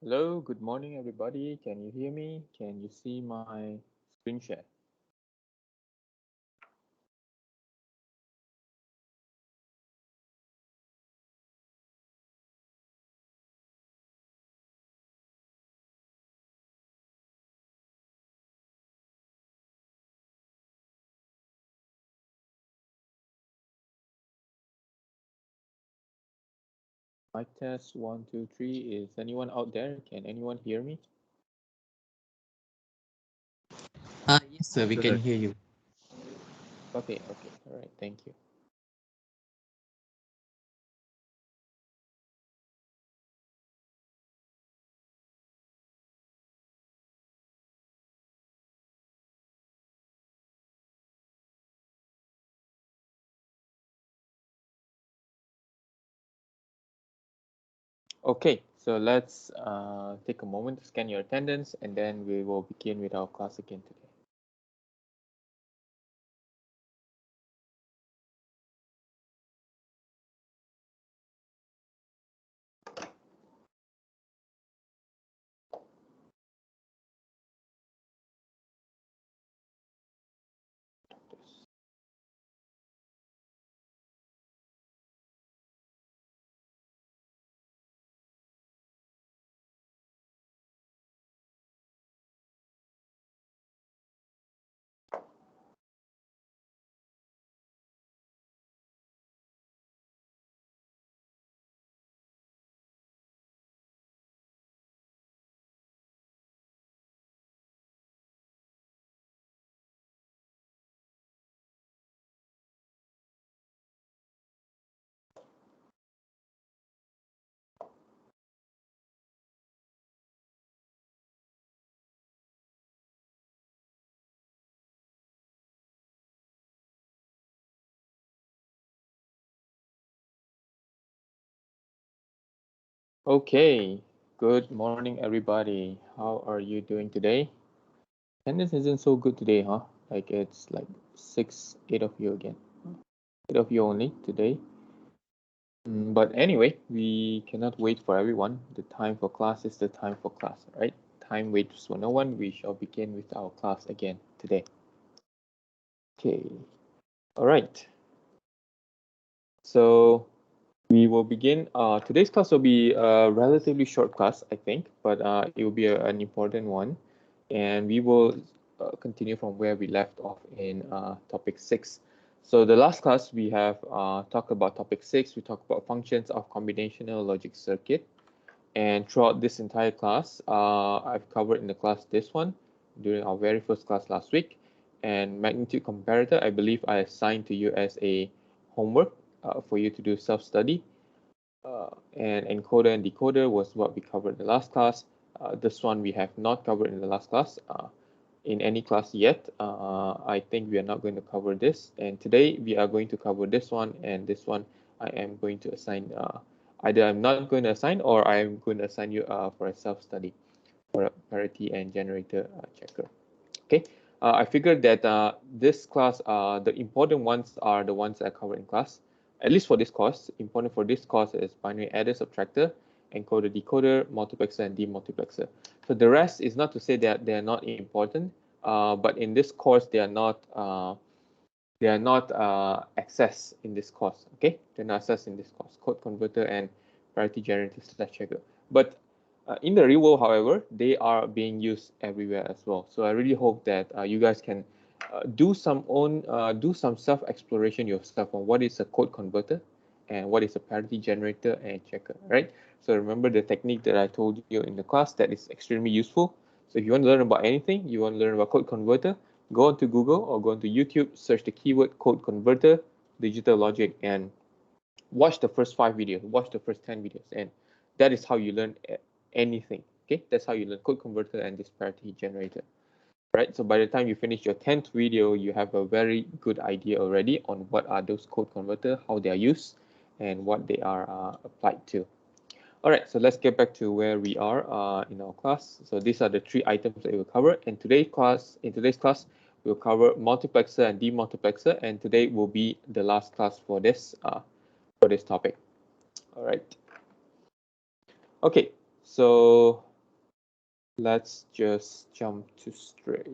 Hello, good morning, everybody. Can you hear me? Can you see my screen share? Mic test 1, 2, 3. Is anyone out there? Can anyone hear me? Yes, sir, we can hear you. Okay, okay. All right, thank you. Okay, so let's take a moment to scan your attendance and then we will begin with our class again today. Okay, good morning, everybody. How are you doing today? Attendance isn't so good today, huh? Like it's like 8 of you again. 8 of you only today. But anyway, we cannot wait for everyone. The time for class is the time for class, right? Time waits for no one. We shall begin with our class again today. Okay, all right. So we will begin. Today's class will be a relatively short class, I think, but it will be an important one. And we will continue from where we left off in topic 6. So the last class we have talked about topic 6. We talked about functions of combinational logic circuit. And throughout this entire class, I've covered in the class this one during our very first class last week. And magnitude comparator, I believe I assigned to you as a homework for you to do self-study. And encoder and decoder was what we covered in the last class. This one we have not covered in the last class in any class yet. I think we are not going to cover this. And today we are going to cover this one, and this one I am going to assign. Either I'm not going to assign or I'm going to assign you for a self-study for a parity and generator checker. Okay. I figured that this class, the important ones are the ones I covered in class. At least for this course, important for this course is binary adder, subtractor, encoder, decoder, multiplexer, and demultiplexer. So the rest is not to say that they are not important, but in this course they are not accessed in this course. Okay, they're not accessed in this course. Code converter and parity generator slash checker. But in the real world, however, they are being used everywhere as well. So I really hope that you guys can do some self exploration yourself on what is a code converter and what is a parity generator and checker, right? So remember the technique that I told you in the class that is extremely useful. So if you want to learn about anything, you want to learn about code converter, go onto Google or go onto YouTube, search the keyword code converter, digital logic, and watch the first 5 videos, watch the first 10 videos, and that is how you learn anything. Okay, that's how you learn code converter and disparity generator. Right, so by the time you finish your 10th video, you have a very good idea already on what are those code converter, how they are used, and what they are applied to. All right, so let's get back to where we are in our class. So these are the 3 items that we will cover. In today's class, we'll cover multiplexer and demultiplexer, and today will be the last class for this topic. All right. Okay, so let's just jump straight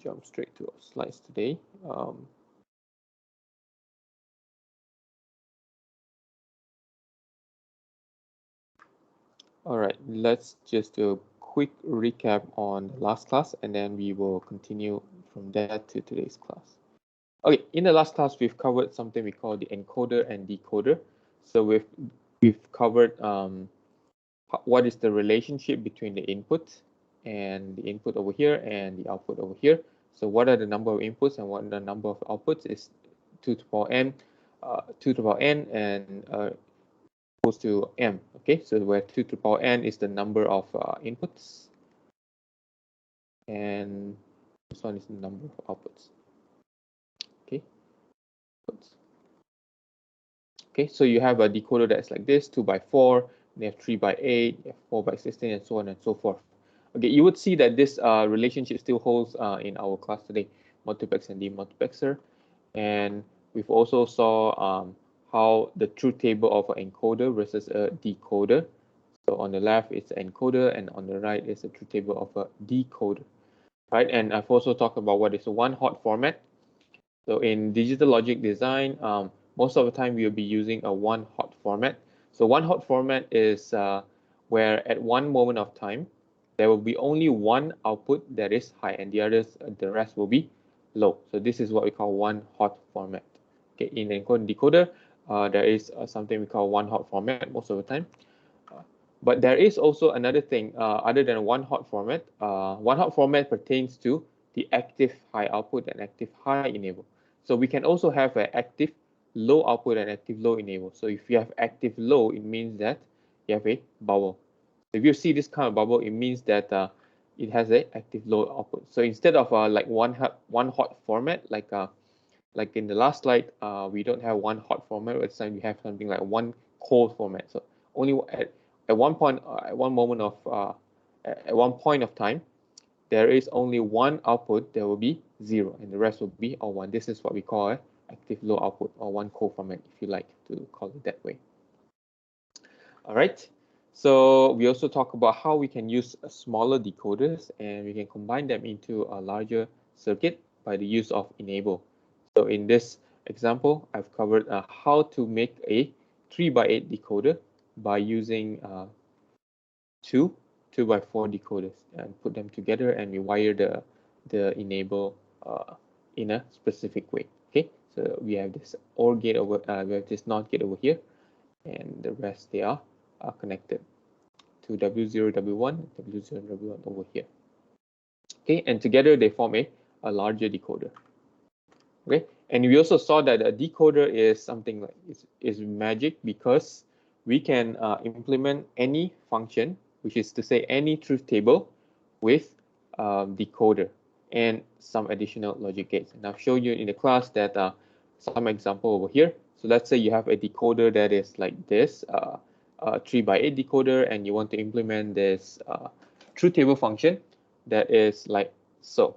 to our slides today. All right, let's just do a quick recap on the last class, and then we will continue from there to today's class. Okay, in the last class, we've covered something we call the encoder and decoder. So we've covered what is the relationship between the input and the input over here and the output over here. So what are the number of inputs and what are the number of outputs is 2 to the power n, 2 to the power n, and equals to m. Okay, so where 2 to the power n is the number of inputs, and this one is the number of outputs. Okay, okay, so you have a decoder that's like this, 2 by 4, you have 3 by 8, you have 4 by 16, and so on and so forth. Okay, you would see that this relationship still holds in our class today, multiplex and demultiplexer. And we've also saw how the truth table of an encoder versus a decoder. So on the left it's an encoder, and on the right is a truth table of a decoder, right? And I've also talked about what is a one-hot format. So in digital logic design, most of the time we'll be using a one-hot format. So one-hot format is where at one moment of time, there will be only one output that is high and the rest will be low. So this is what we call one-hot format. Okay, in encoder and decoder, there is something we call one-hot format most of the time. But there is also another thing other than one hot format. One hot format pertains to the active high output and active high enable. So we can also have an active low output and active low enable. So if you have active low, it means that you have a bubble. If you see this kind of bubble, it means that it has an active low output. So instead of like one hot format, like in the last slide, we don't have one hot format. This time we have something like one cold format. So only at one point, at one moment of, at one point of time, there is only one output that will be 0, and the rest will be all 1. This is what we call an active low output, or one cold format, if you like to call it that way. All right. So we also talk about how we can use smaller decoders and we can combine them into a larger circuit by the use of enable. So in this example, I've covered how to make a 3 by 8 decoder by using two 2 by 4 decoders and put them together, and we wire the enable in a specific way. Okay, so we have this OR gate over, we have this NOT gate over here, and the rest they are connected to W0, W1, W0, W1 over here. Okay, and together they form a larger decoder. Okay, and we also saw that a decoder is something like is magic because we can implement any function, which is to say any truth table, with decoder and some additional logic gates. And I've shown you in the class that some example over here. So let's say you have a decoder that is like this, 3 by 8 decoder, and you want to implement this truth table function that is like so.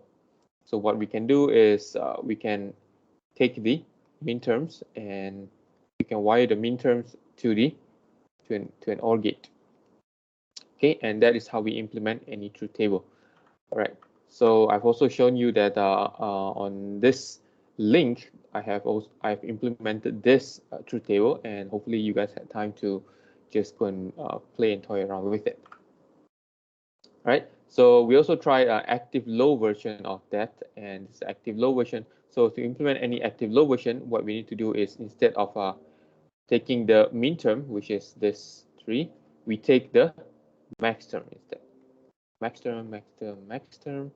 So what we can do is we can take the min terms and we can wire the min terms to an OR gate. Okay, and that is how we implement any truth table. All right. So I've also shown you that on this link, I've implemented this truth table, and hopefully you guys had time to just go and play and toy around with it. All right. So we also tried active low version of that, and this active low version. So to implement any active low version, what we need to do is instead of taking the min term, which is this 3, we take the max term instead. Max term, max term, max term.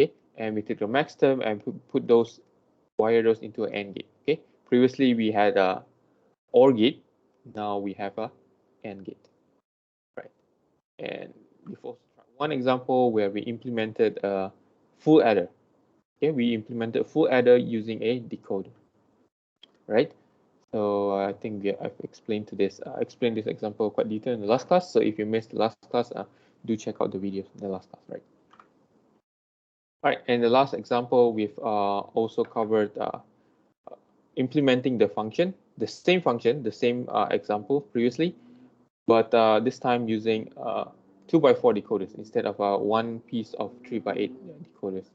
Okay, and we take the max term and put those, wire those into an AND gate. Okay, previously we had a OR gate, now we have a AND gate, right? And we've also tried one example where we implemented a full adder. Okay, we implemented full adder using a decoder, right? So I think I've explained this example quite detailed in the last class. So if you missed the last class, do check out the videos in the last class, right? All right, and the last example, we've also covered implementing the function, the same function, the same example previously, but this time using 2x4 decoders instead of one piece of 3x8 decoders.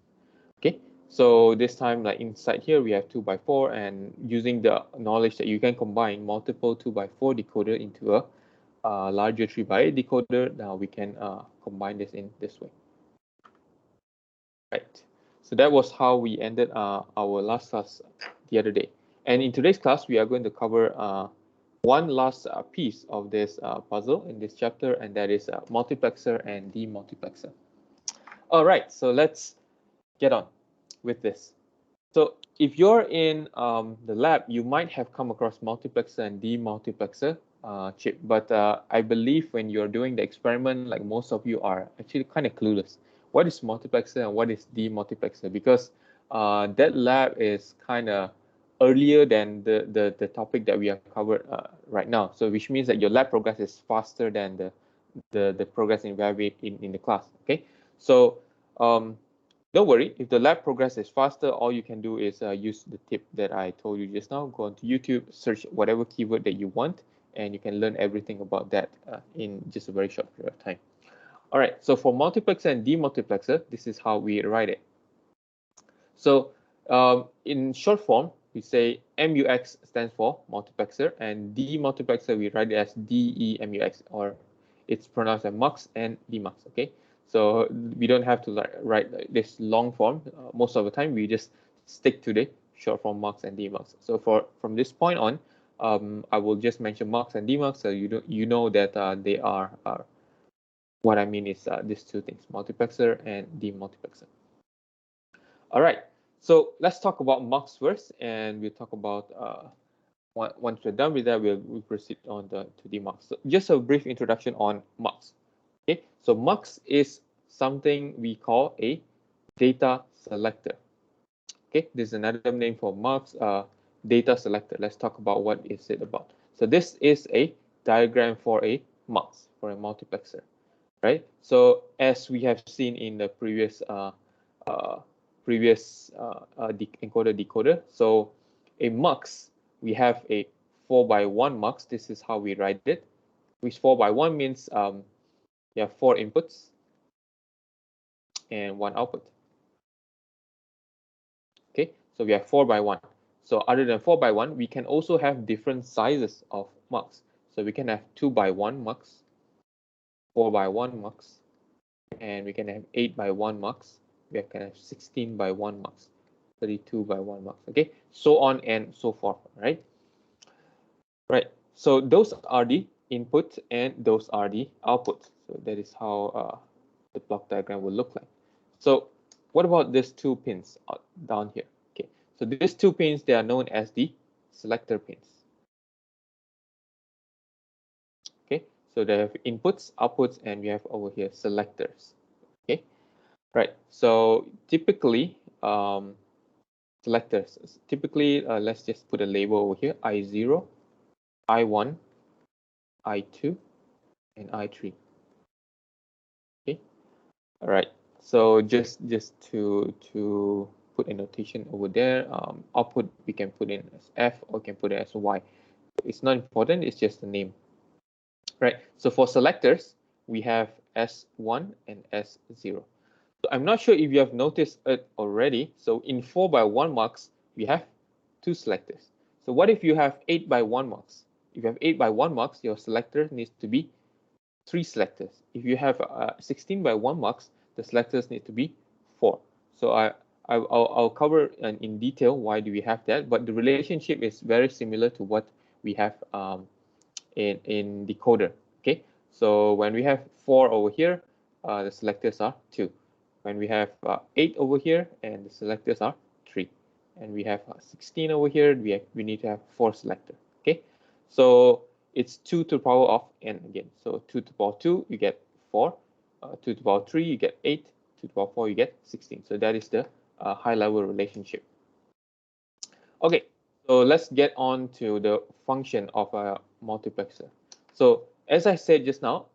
Okay, so this time, like inside here, we have 2x4, and using the knowledge that you can combine multiple 2x4 decoder into a larger 3x8 decoder, now we can combine this in this way. Right. So that was how we ended our last class the other day. And in today's class, we are going to cover one last piece of this puzzle in this chapter, and that is multiplexer and demultiplexer. All right, so let's get on with this. So if you're in the lab, you might have come across multiplexer and demultiplexer chip, but I believe when you're doing the experiment, like most of you are actually kind of clueless. What is multiplexer and what is demultiplexer? Because that lab is kind of earlier than the topic that we have covered right now. So which means that your lab progress is faster than the progress in the class. Okay, so don't worry, if the lab progress is faster, all you can do is use the tip that I told you just now. Go onto YouTube, search whatever keyword that you want, and you can learn everything about that in just a very short period of time. All right, so for multiplexer and demultiplexer, this is how we write it. So in short form, we say MUX stands for multiplexer, and demultiplexer, we write it as DEMUX, or it's pronounced as MUX and DMUX, okay? So we don't have to write this long form. Most of the time, we just stick to the short form MUX and DMUX. So from this point on, I will just mention MUX and DMUX, so you know that they are what I mean is these two things, multiplexer and demultiplexer. All right, so let's talk about MUX first, and we'll talk about once we're done with that, we'll proceed on to demux. So just a brief introduction on MUX. Okay, so MUX is something we call a data selector. Okay, this is another name for MUX, data selector. Let's talk about what is it about. So this is a diagram for a MUX, for a multiplexer, right? So as we have seen in the previous encoder decoder, so a MUX, we have a 4x1 MUX. This is how we write it, which 4x1 means you have 4 inputs and 1 output. Okay, so we have 4x1. So other than 4x1, we can also have different sizes of MUX. So we can have 2x1 MUX, 4x1 MUX, and we can have 8x1 MUX. We can have 16x1 MUX, 32x1 MUX. Okay, so on and so forth. Right. Right. So those are the input and those are the output. So that is how the block diagram will look like. So what about these 2 pins down here? Okay, so these 2 pins, they are known as the selector pins. Okay, so they have inputs, outputs, and we have over here selectors. Okay, right. So typically, selectors. Typically, let's just put a label over here: I0, I1, I2, and I3. Okay, all right. So just to put a notation over there, output we can put in as F or we can put it as Y. It's not important, it's just the name. Right, so for selectors, we have S1 and S0. So I'm not sure if you have noticed it already. So in 4x1 MUX, we have 2 selectors. So what if you have 8x1 MUX? If you have 8x1 MUX, your selector needs to be 3 selectors. If you have 16x1 MUX, the selectors need to be 4. So I'll cover in detail why do we have that, but the relationship is very similar to what we have in decoder. Okay, so when we have 4 over here, the selectors are 2. When we have 8 over here, and the selectors are 3. And we have 16 over here, we need to have 4 selectors. Okay, so it's 2 to the power of n again. So 2 to the power 2, you get 4. 2 to the power 3, you get 8. 2 to the power 4, you get 16. So that is the high level relationship. Okay, so let's get on to the function of a multiplexer. So as I said just now,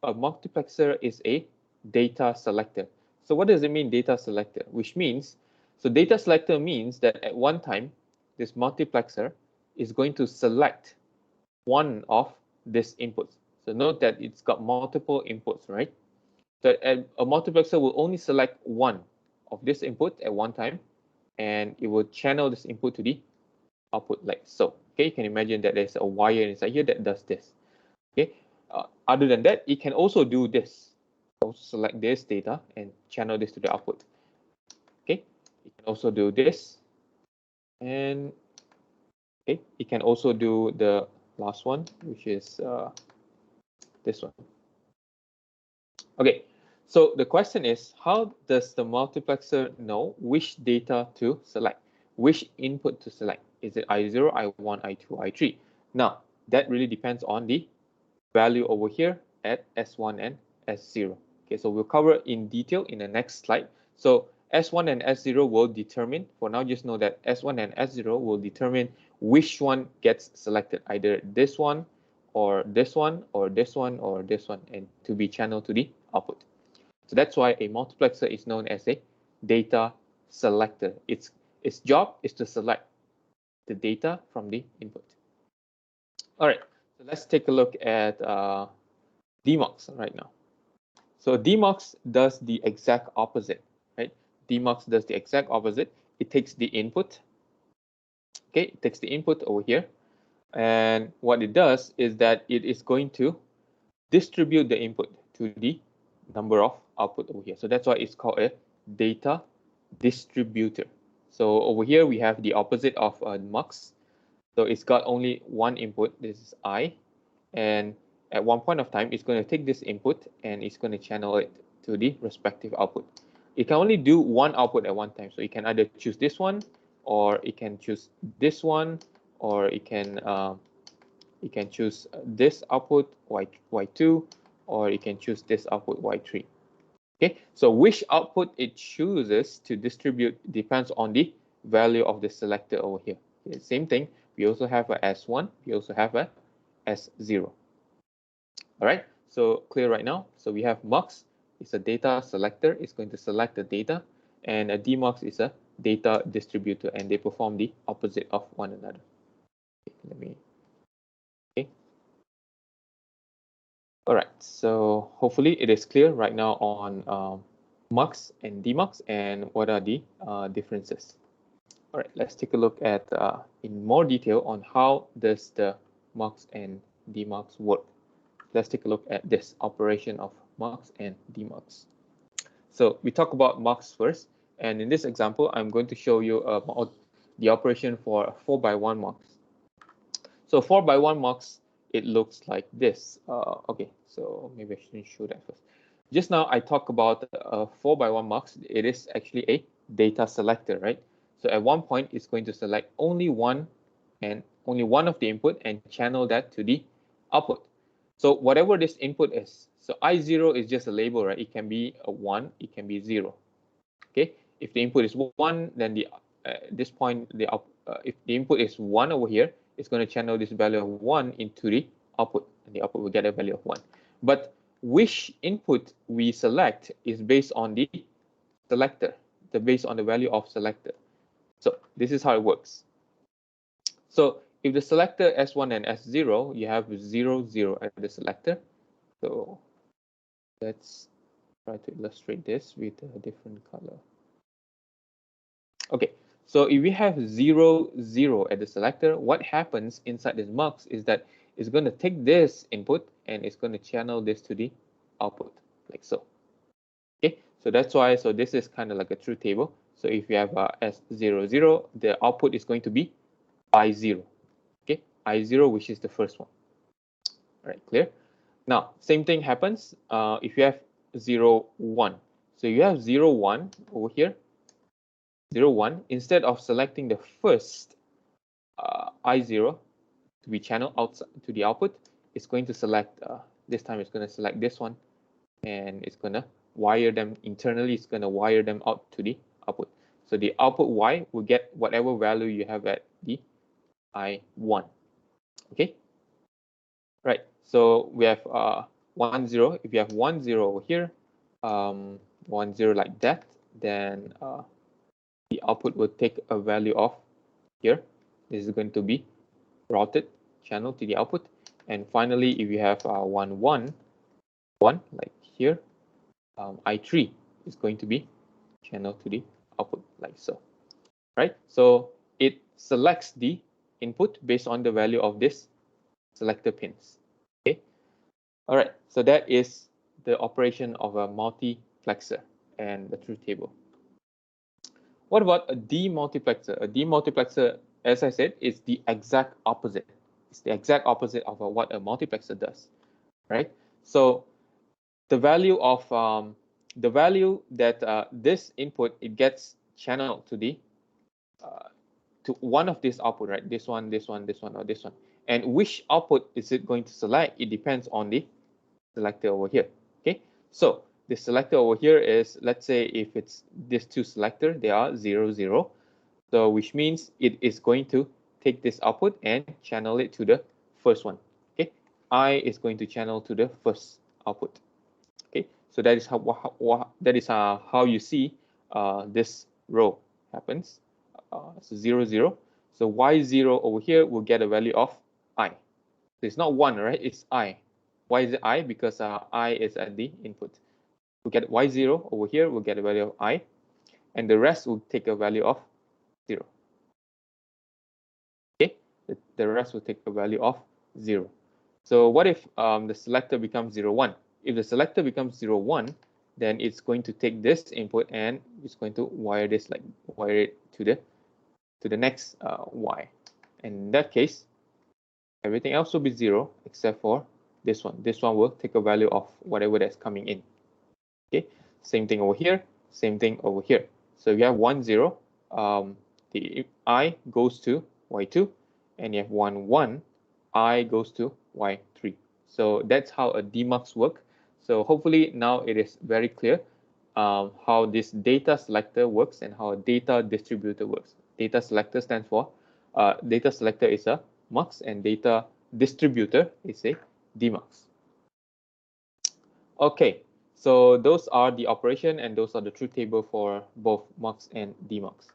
a multiplexer is a data selector. So what does it mean, data selector? Which means, so data selector means that at one time, this multiplexer is going to select one of these inputs. So note that it's got multiple inputs, right? that a multiplexer will only select one of this input at one time, and it will channel this input to the output like so. Okay, you can imagine that there's a wire inside here that does this. Okay, other than that, it can also do this. Also select this data and channel this to the output. Okay, it can also do this, and okay, it can also do the last one, which is this one. Okay, so the question is, how does the multiplexer know which data to select, which input to select? Is it I0, I1, I2, I3? Now, that really depends on the value over here at S1 and S0. Okay, so we'll cover in detail in the next slide. So S1 and S0 will determine, for now, just know that S1 and S0 will determine which one gets selected, either this one, or this one, or this one, or this one, and to be channeled to the output. So that's why a multiplexer is known as a data selector. Its job is to select the data from the input. All right, so let's take a look at DMUX right now. So DMUX does the exact opposite, right? DMUX does the exact opposite. It takes the input, okay? It takes the input over here, and what it does is that it is going to distribute the input to the number of output over here. So that's why it's called a data distributor. So over here we have the opposite of MUX. So it's got only one input. This is I, and at one point of time, it's going to take this input and it's going to channel it to the respective output. It can only do one output at one time. So you can either choose this one, or it can choose this one, or it can choose this output y2, or it can choose this output y3. Okay, so which output it chooses to distribute depends on the value of the selector over here. Okay, same thing, we also have a S1, we also have a S0. All right, so clear right now. So we have MUX is a data selector, it's going to select the data, and a DMUX is a data distributor, and they perform the opposite of one another. Okay, let me. Okay. All right, so hopefully it is clear right now on MUX and DMUX and what are the differences. All right, let's take a look at in more detail on how does the MUX and DMUX work. Let's take a look at this operation of MUX and DMUX. So we talk about MUX first, and in this example, I'm going to show you the operation for a 4x1 MUX. So 4x1 MUX, it looks like this. Okay, so maybe I shouldn't show that first. Just now I talked about a 4x1 MUX. It is actually a data selector, right? So at one point, it's going to select only one of the input and channel that to the output. So whatever this input is, so I0 is just a label, right? It can be a 1, it can be 0. Okay, if the input is 1, then this point, if the input is 1 over here, it's going to channel this value of 1 into the output, and the output will get a value of 1. But which input we select is based on the selector, based on the value of selector. So this is how it works. So if the selector S1 and S0, you have 0, 0 at the selector. So let's try to illustrate this with a different color. Okay, so if we have 0, 0 at the selector, what happens inside this MUX is that it's going to take this input and it's going to channel this to the output, like so. Okay, so that's why, so this is kind of like a truth table. So if you have S0, 0, the output is going to be I0. Okay, I0, which is the first one. All right, clear? Now, same thing happens if you have 0, 1. So you have 0, 1 over here, 0, 1. Instead of selecting the first I0 to be channeled outside to the output, it's going to select, this time it's going to select this one, and it's going to wire them internally, it's going to wire them out to the output. So the output Y will get whatever value you have at the I1. Okay, right, so we have 1, 0. If you have 1, 0 over here, 1, 0 like that, then the output will take a value of here. This is going to be routed channel to the output. And finally, if you have 1, 1, 1 like here, I3 is going to be channeled to the output like so, right? So it selects the input based on the value of this selector pins. Okay. All right. So that is the operation of a multiplexer and the truth table. What about a demultiplexer? A demultiplexer, as I said, is the exact opposite. It's the exact opposite of what a multiplexer does, right? So the value of that this input, it gets channeled to the to one of this output, right? This one, this one, this one, or this one. And which output is it going to select? It depends on the selector over here. Okay, so the selector over here is, let's say if it's these two selector, they are 0, 0. So which means it is going to take this output and channel it to the first one. Okay, I is going to channel to the first output. Okay, so that is how you see this row happens. So 0, 0. So y0 over here will get a value of I. So it's not 1, right? It's I. Why is it I? Because I is at the input. We get y0 over here, we'll get a value of I, and the rest will take a value of 0. Okay, the rest will take a value of 0. So what if the selector becomes 0, 1? If the selector becomes 0, 1, then it's going to take this input and it's going to wire this, like wire it to the next y. And in that case, everything else will be 0 except for this one. This one will take a value of whatever that's coming in. Okay, same thing over here, same thing over here. So if you have 1, 0, the I goes to y2, and you have 1, 1, I goes to y3. So that's how a demux work. So hopefully now it is very clear how this data selector works and how a data distributor works. Data selector stands for data selector is a mux and data distributor is a demux. Okay, so those are the operation and those are the truth table for both mux and demux.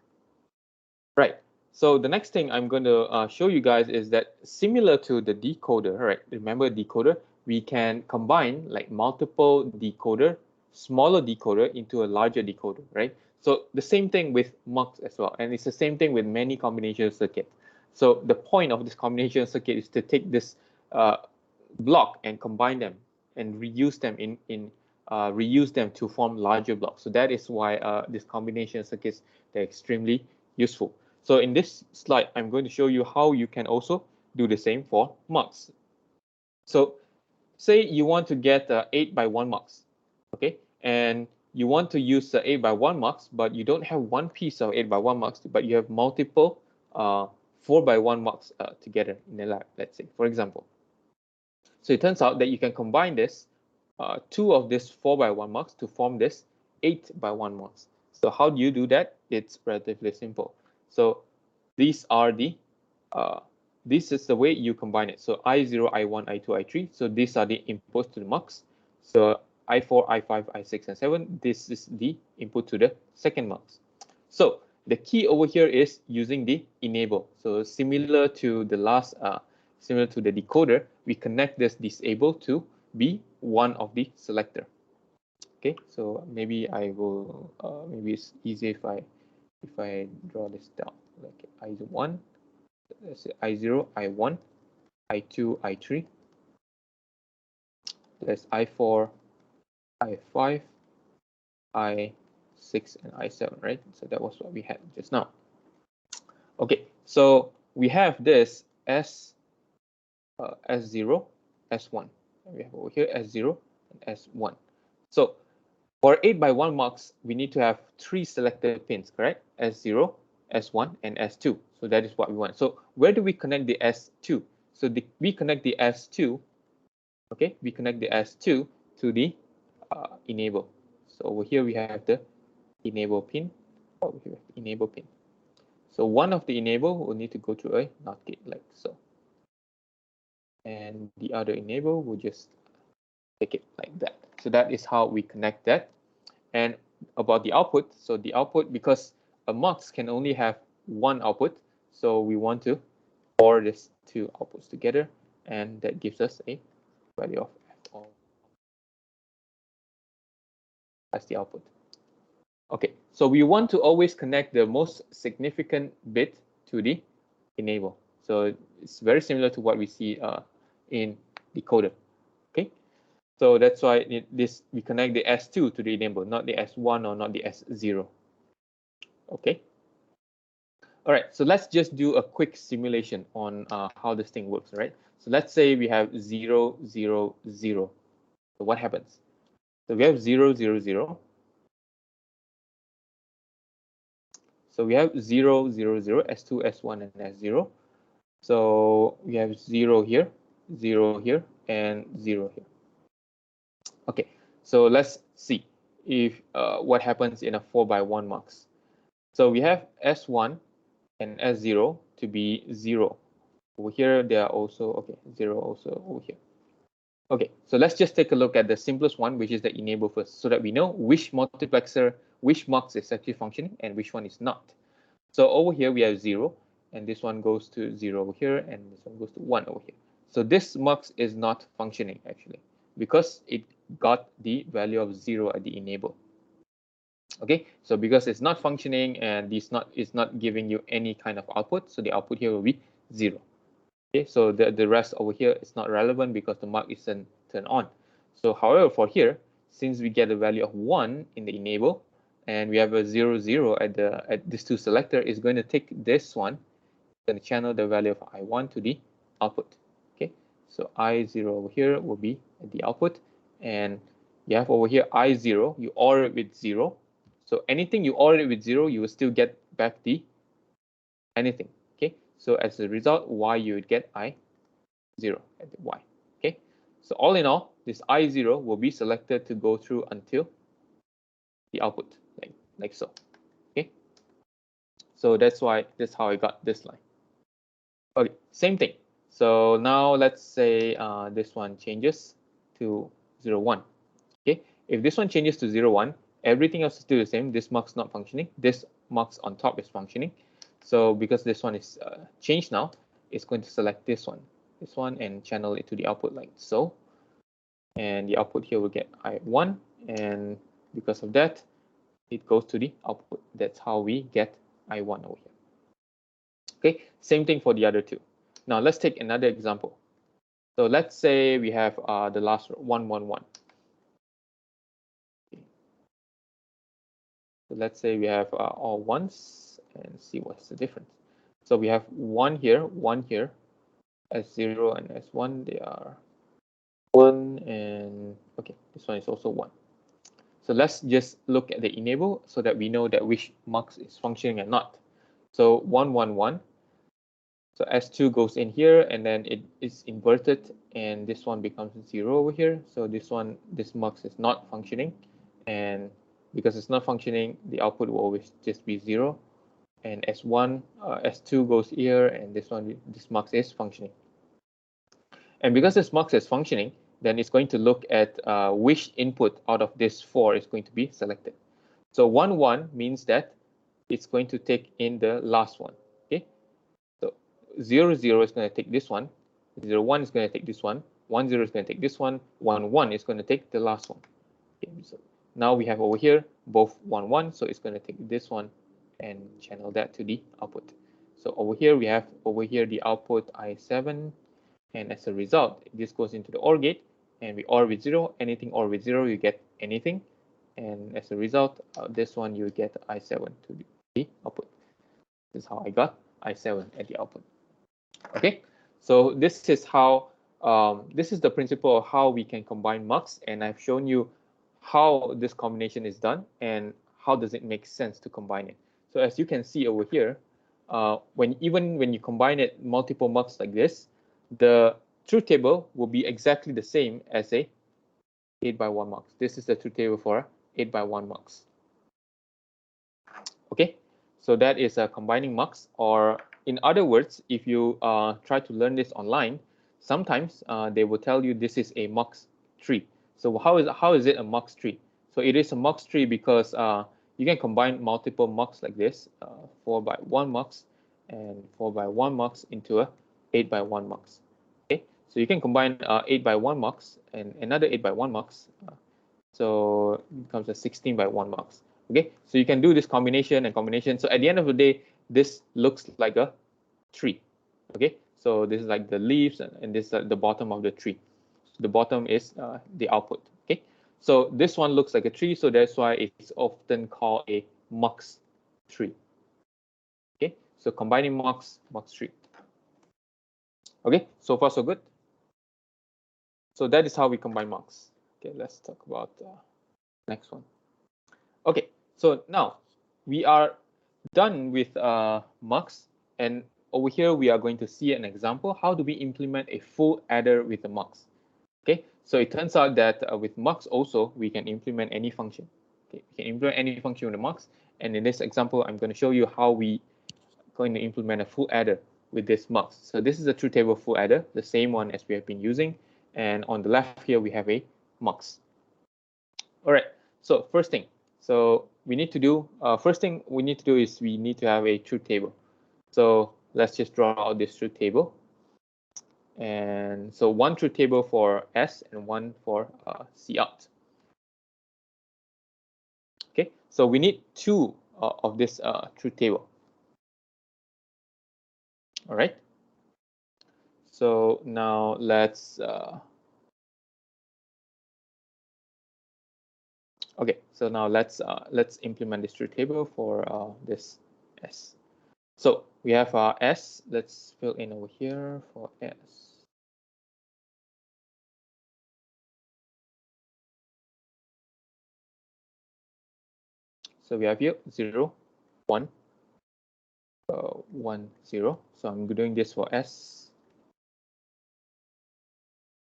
Right. So the next thing I'm going to show you guys is that similar to the decoder, right? Remember decoder, we can combine like multiple decoder, smaller decoder into a larger decoder, right? So the same thing with mux as well. And it's the same thing with many combination circuits. So the point of this combination circuit is to take this block and combine them and reuse them reuse them to form larger blocks. So that is why this combination circuits, they're extremely useful. So in this slide, I'm going to show you how you can also do the same for mux. So say you want to get 8 by 1 mux, okay? And you want to use 8 by 1 mux, but you don't have one piece of 8 by 1 mux, but you have multiple 4 by 1 mux together in the lab, let's say, for example. So it turns out that you can combine this, two of this 4 by 1 mux to form this 8 by 1 mux. So how do you do that? It's relatively simple. So these are this is the way you combine it. So I0, I1, I2, I3. So these are the inputs to the mux. So I4, I5, I6, and 7. This is the input to the second mux. So the key over here is using the enable. So similar to the last, similar to the decoder, we connect this disable to be one of the selector. Okay, so maybe I will, maybe it's easier if I draw this down, like I1, let's say I0, I1, I2, I3. There's I4, I5, I6, and I7, right? So that was what we had just now. Okay, so we have this S S0, S1. And we have over here S0 and S1. So for 8 by 1 mux, we need to have 3 selected pins, correct? S0, S1, and S2. So that is what we want. So where do we connect the S2? So we connect the S2, okay? We connect the S2 to the enable. So over here we have the enable pin. Oh, we have enable pin. So one of the enable will need to go through a NOT gate like so. And the other enable will just take it like that. So that is how we connect that. And about the output, so the output, because a mux can only have one output, so we want to OR these two outputs together, and that gives us a value of f of as the output. Okay, so we want to always connect the most significant bit to the enable. So it's very similar to what we see in decoder. Okay, so that's why we connect the S2 to the enable, not the S1 or not the S0. Okay. All right, so let's just do a quick simulation on how this thing works, right? So let's say we have 0, 0, 0. So what happens? So we have 0, 0, 0. So we have 0, 0, 0, S2, S1, and S0. So we have 0 here, 0 here, and 0 here. Okay, so let's see if what happens in a 4x1 mux. So we have S1 and S0 to be 0. Over here, they are also, okay, 0 also over here. Okay, so let's just take a look at the simplest one, which is the enable first, so that we know which multiplexer, which mux is actually functioning and which one is not. So over here, we have 0, and this one goes to 0 over here, and this one goes to 1 over here. So this mux is not functioning actually, because it got the value of 0 at the enable. Okay, so because it's not functioning and it's not giving you any kind of output, so the output here will be 0. Okay, so the rest over here is not relevant because the mark isn't turned on. So however, for here, since we get a value of 1 in the enable and we have a 0, 0 at this two selector, is going to take this one, going to channel the value of I1 to the output. Okay, so I0 over here will be at the output, and you have over here I0, you OR it with 0. So anything you OR it with 0, you will still get back the anything. Okay, so as a result, Y you would get I0 at the Y. Okay, so all in all, this I0 will be selected to go through until the output, like so. Okay, so that's how I got this line. Okay, same thing. So now let's say this one changes to 0, 1. Okay, if this one changes to 0, 1, everything else is still the same. This mux not functioning. This mux on top is functioning. So because this one is changed now, it's going to select this one, and channel it to the output like so. And the output here will get I1, and because of that, it goes to the output. That's how we get I1 over here. Okay, same thing for the other two. Now let's take another example. So let's say we have the last 1, 1, 1. Okay. So let's say we have all ones and see what's the difference. So we have 1 here, S0 and S1, they are 1, and okay, this one is also 1. So let's just look at the enable so that we know that which mux is functioning and not. So 1, 1, 1. So S2 goes in here, and then it is inverted, and this one becomes 0 over here. So this mux is not functioning, and because it's not functioning, the output will always just be 0. And S1, S2 goes here, and this mux is functioning. And because this mux is functioning, then it's going to look at which input out of this 4 is going to be selected. So 1, 1 means that it's going to take in the last one. Okay, so 0, 0 is going to take this one, 0, 1 is going to take this one, 1, 0 is going to take this one, 1, 1 is going to take the last one. Okay, so now we have over here both 1, 1, so it's going to take this one and channel that to the output. So over here we have the output I7, and as a result, this goes into the OR gate, and we OR with 0. Anything OR with 0, you get anything, and as a result, this one you get I7 to the output. This is how I got I7 at the output. Okay, so this is how this is the principle of how we can combine mux, and I've shown you how this combination is done and how does it make sense to combine it. So as you can see over here, even when you combine it multiple mux like this, the truth table will be exactly the same as a 8x1 mux. This is the truth table for 8x1 mux. Okay, so that is a combining mux, or in other words, if you try to learn this online, sometimes they will tell you this is a mux tree. So how is it a mux tree? So it is a mux tree because you can combine multiple mux like this, 4x1 mux and 4x1 mux into a 8x1 mux. Okay, so you can combine 8x1 mux and another 8x1 mux. So it becomes a 16 by 1 mux. Okay, so you can do this combination and combination. So at the end of the day, this looks like a tree. Okay, so this is like the leaves, and this is the bottom of the tree. So the bottom is the output. Okay, so this one looks like a tree, so that's why it's often called a mux tree. Okay, so combining mux tree. Okay, so far so good. So that is how we combine mux. Okay, let's talk about next one. Okay, so now we are done with mux, and over here we are going to see an example. How do we implement a full adder with a mux? Okay, so it turns out that with mux also we can implement any function. Okay, we can implement any function with the mux, and in this example I'm going to show you how we going to implement a full adder with this mux. So this is a truth table full adder, the same one as we have been using, and on the left here we have a mux. All right, so first thing, so we need to do, first thing we need to do is we need to have a truth table. So let's just draw out this truth table. And so one truth table for S and one for C out. Okay, so we need two of this truth table. All right. So now let's okay. So now let's implement this truth table for this S. So we have S. Let's fill in over here for S. So we have here 0, 1, 1, 0. So I'm doing this for S.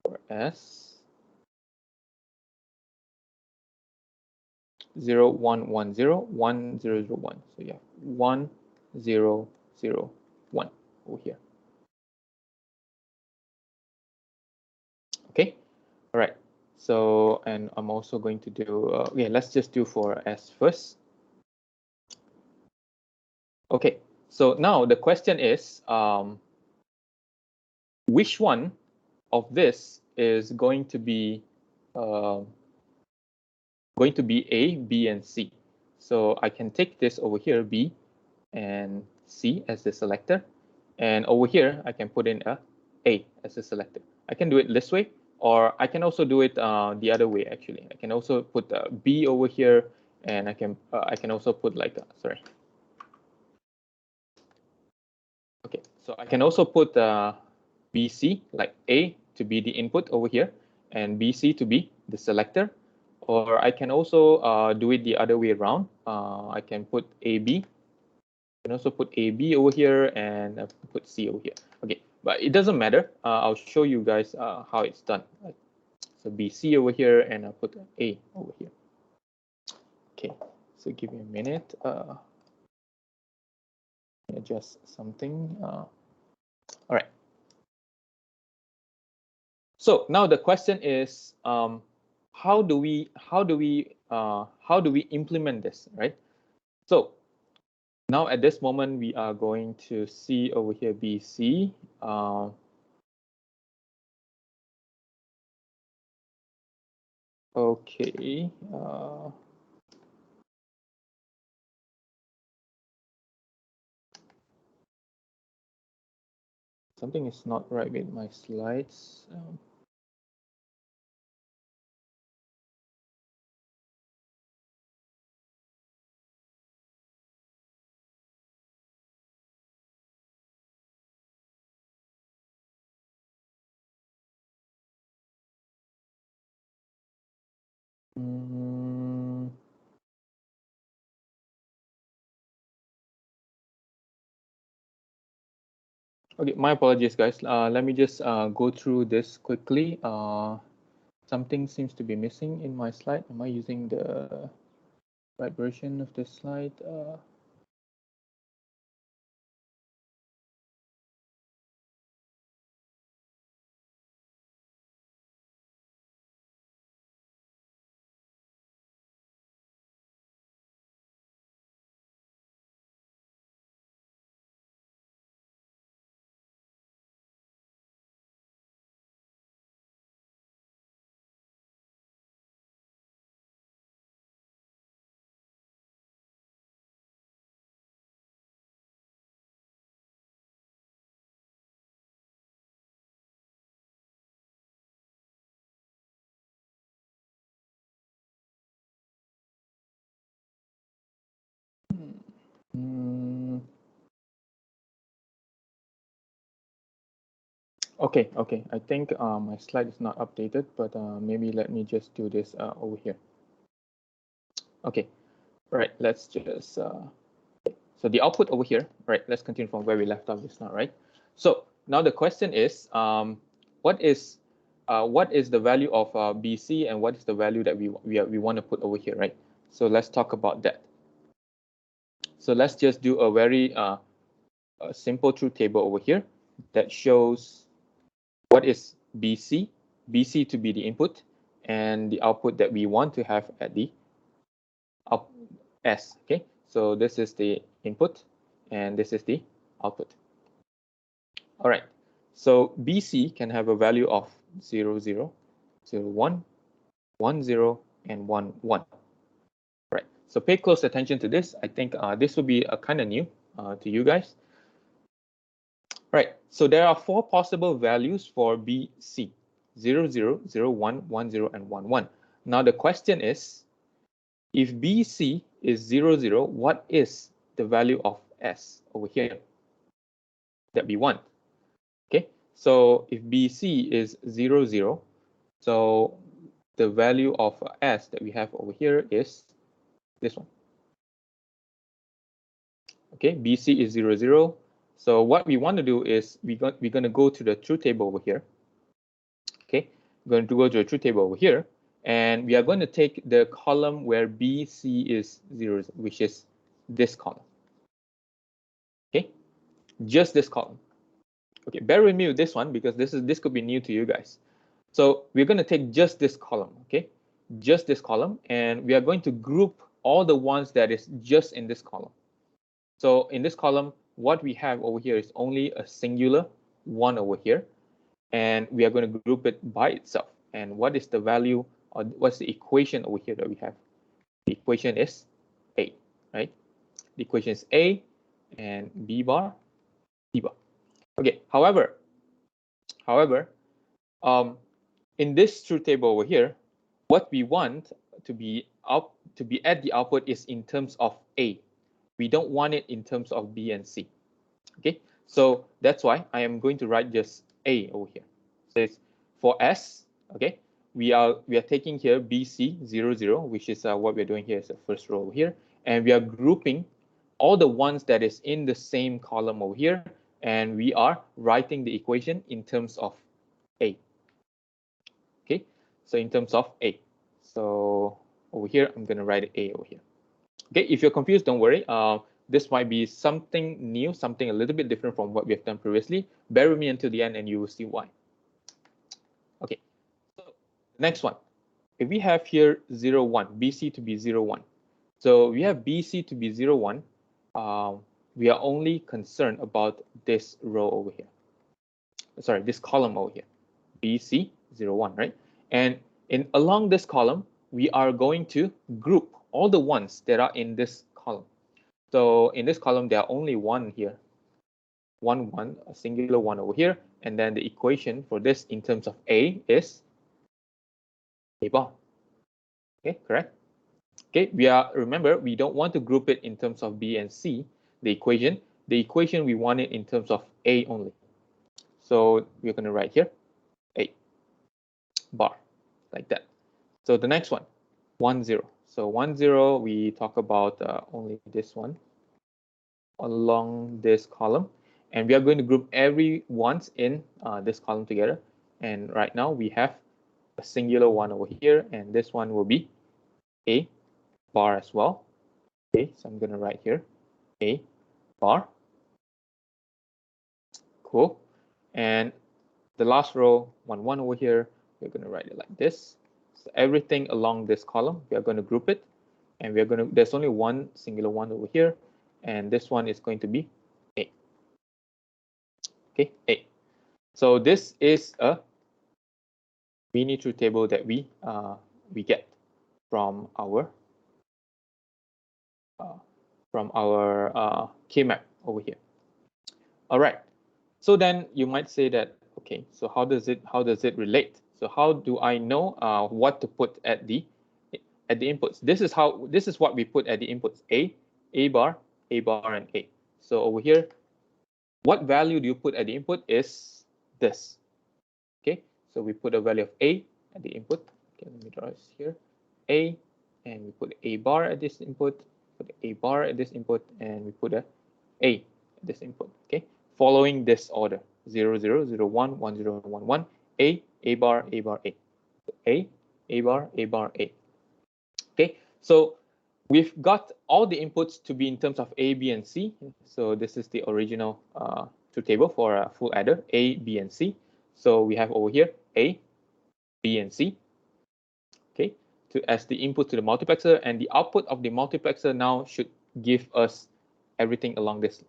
For S. 0, 1, 1, 0, 1, 0, 0, 1. So you have 1, 0, 0, 1 over here. Okay. All right. So, and I'm also going to do, okay, let's just do for S first. Okay. So now the question is, which one of this is going to be A, B, and C? So I can take this over here, B and C as the selector, and over here I can put in A as a selector. I can do it this way, or I can also do it the other way. Actually, I can also put B over here, and I can also put like sorry. Okay, so I can also put BC, like A to be the input over here, and BC to be the selector, or I can also do it the other way around. I can put AB. I can also put AB over here and put C over here. Okay, but it doesn't matter. I'll show you guys how it's done. So BC over here, and I'll put A over here. Okay, so give me a minute. Adjust something. All right. So now the question is, how do we implement this, right? So now at this moment we are going to see over here BC. Okay. Something is not right with my slides. Okay, my apologies, guys. Let me just go through this quickly. Something seems to be missing in my slide. Am I using the right version of this slide? Okay, I think my slide is not updated, but maybe let me just do this over here. Okay, right, let's just, so the output over here, right, let's continue from where we left off just now, right? So now the question is, what is the value of BC and what is the value that we want to put over here, right? So let's talk about that. So let's just do a very a simple truth table over here that shows what is BC to be the input and the output that we want to have at the S. Okay, so this is the input and this is the output. All right, so BC can have a value of 0, 0, 0, 1, 1, 0, and 1, 1. Right, so pay close attention to this. I think this will be kind of new to you guys. Right, so there are 4 possible values for BC, 0, 0, 0, 1, 1, 0, and 1, 1. Now the question is, if BC is 0, 0, what is the value of S over here that we want? Okay, so if BC is 0, 0, so the value of S that we have over here is this one. Okay, BC is 0, 0. So what we want to do is we're going to go to the truth table over here. Okay, we're going to go to the truth table over here, and we are going to take the column where BC is 0, which is this column. Okay, just this column. Okay, bear with me with this one because this could be new to you guys. So we're going to take just this column, okay, just this column, and we are going to group all the ones that is just in this column. So in this column, what we have over here is only a singular one over here, and we are going to group it by itself. And what is the value, or what's the equation over here that we have? The equation is A, right? The equation is A and B bar, C bar. Okay, however, in this truth table over here, what we want to be at the output is in terms of A. We don't want it in terms of B and C. Okay, so that's why I am going to write just A over here. So it's for S, okay, we are taking here BC 0, 0, which is what we're doing here is the first row over here, and we are grouping all the ones that is in the same column over here, and we are writing the equation in terms of A. Okay, so in terms of A. So over here, I'm going to write A over here. Okay, if you're confused, don't worry. This might be something new, something a little bit different from what we have done previously. Bear with me until the end and you will see why. Okay, so next one. If we have here 0, 1, BC to be 0, 1. So we have BC to be 0, 1. We are only concerned about this row over here. Sorry, this column over here. BC 0, 1, right? And along this column, we are going to group all the ones that are in this column. So in this column, there are only one here. 1, 1, a singular one over here. And then the equation for this in terms of A is A bar. Okay, correct? Okay, remember, we don't want to group it in terms of B and C, the equation. The equation, we want it in terms of A only. So we're going to write here A bar, like that. So the next one, 1, 0. So 1, 0, we talk about only this one along this column, and we are going to group every ones in this column together. And right now we have a singular one over here, and this one will be A bar as well. Okay, so I'm going to write here A bar. Cool. And the last row, 1, 1 over here, we're going to write it like this. So everything along this column, we are going to group it, and we are going to, there's only one singular one over here, and this one is going to be A. Okay, A. So this is a mini truth table that we get from our K-map over here. All right. So then you might say that, okay, so how does it relate? So how do I know what to put at the inputs? This is what we put at the inputs: A bar, A bar, and A. So over here, what value do you put at the input is this. Okay, so we put a value of A at the input. Okay, let me draw this here. A, and we put A bar at this input, put A bar at this input, and we put a A at this input. Okay, following this order: 0, 0, 0, 1, 1, 0, 1, 1, A, A bar, A bar, A, A, A bar, A bar, A. Okay, so we've got all the inputs to be in terms of A, B, and C. So this is the original truth table for a full adder: A, B, and C. So we have over here A, B, and C. Okay, as the input to the multiplexer, and the output of the multiplexer now should give us everything along this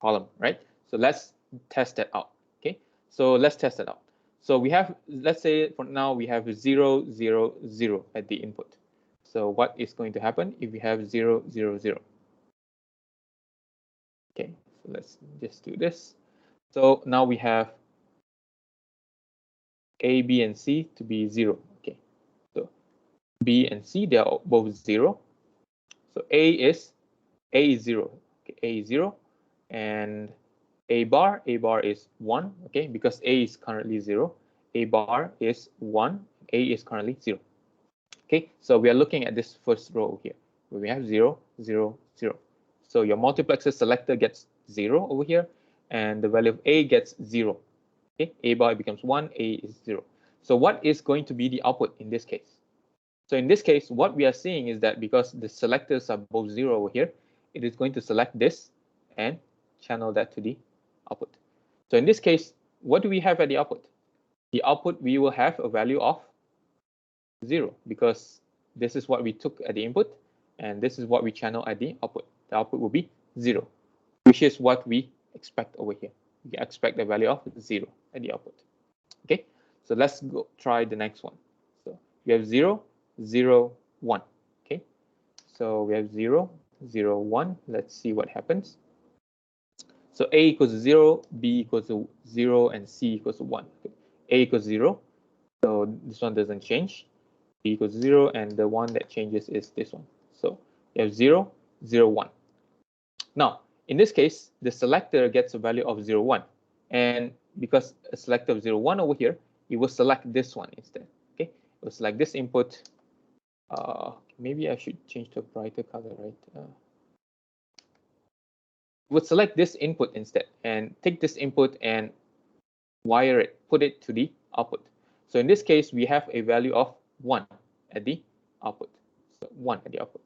column, right? So let's test that out. Okay, so let's test that out. So we have, let's say for now we have 0, 0, 0 at the input. So what is going to happen if we have 0, 0, 0? Okay, so let's just do this. So now we have A, B, and C to be 0. Okay, so B and C, they are both 0. So A is 0. Okay, A is 0, and A bar is 1. Okay, because A is currently 0. A bar is 1. A is currently 0. Okay, so we are looking at this first row here, where we have 0, 0, 0. So your multiplexer selector gets 0 over here, and the value of A gets 0. Okay, A bar becomes 1, A is 0. So what is going to be the output in this case? So in this case, what we are seeing is that because the selectors are both 0 over here, it is going to select this and channel that to the output. So in this case, what do we have at the output? The output, we will have a value of 0, because this is what we took at the input, and this is what we channel at the output. The output will be 0, which is what we expect over here. We expect a value of 0 at the output. Okay, so let's go try the next one. So we have 0, 0, 1. Okay, so we have 0, 0, 1. Let's see what happens. So A equals 0, B equals to 0, and C equals to 1. Okay. A equals 0, so this one doesn't change. B equals 0, and the one that changes is this one. So we have 0, 0, 1. Now, in this case, the selector gets a value of 0, 1. And because a selector of 0, 1 over here, it will select this one instead. Okay, it will select this input. Maybe I should change to a brighter color, right? Would select this input instead and take this input and wire it, put it to the output. So in this case, we have a value of 1 at the output. So 1 at the output,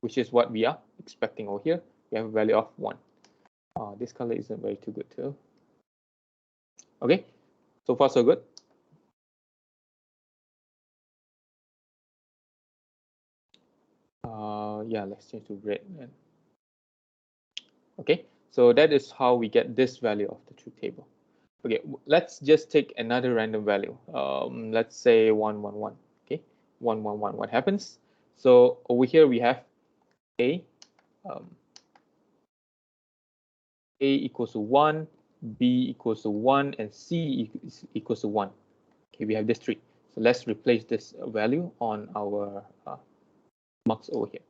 which is what we are expecting over here. We have a value of 1. This color isn't very too good too. Okay, so far so good. Yeah, let's change to red then. Okay, so that is how we get this value of the truth table. Okay, let's just take another random value. Let's say 1, 1, 1. Okay, 1, 1, 1. What happens? So over here we have A. A equals to 1, B equals to 1, and C equals to 1. Okay, we have this three. So let's replace this value on our marks over here.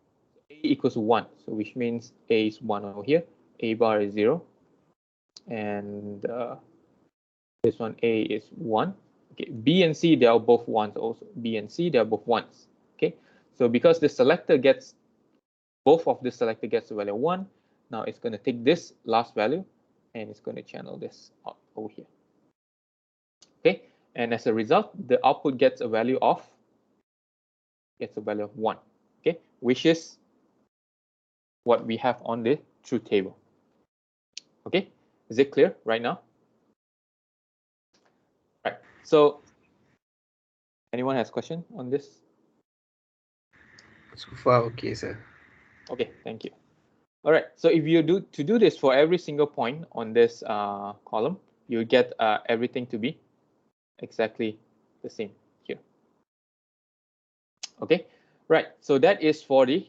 A equals to 1, so which means A is 1 over here. A bar is 0, and this one A is 1. Okay, B and C, they are both 1s also. B and C, they are both 1s. Okay, so because the selector gets, both of the selector gets the value 1, now it's going to take this last value and it's going to channel this out over here. Okay, and as a result, the output gets a value of 1. Okay, which is what we have on the truth table. Okay, is it clear right now? Right. So, anyone has question on this? So far, okay, sir. Okay, thank you. All right. So if you do this for every single point on this column, you get everything to be exactly the same here. Okay. Right. So that is for the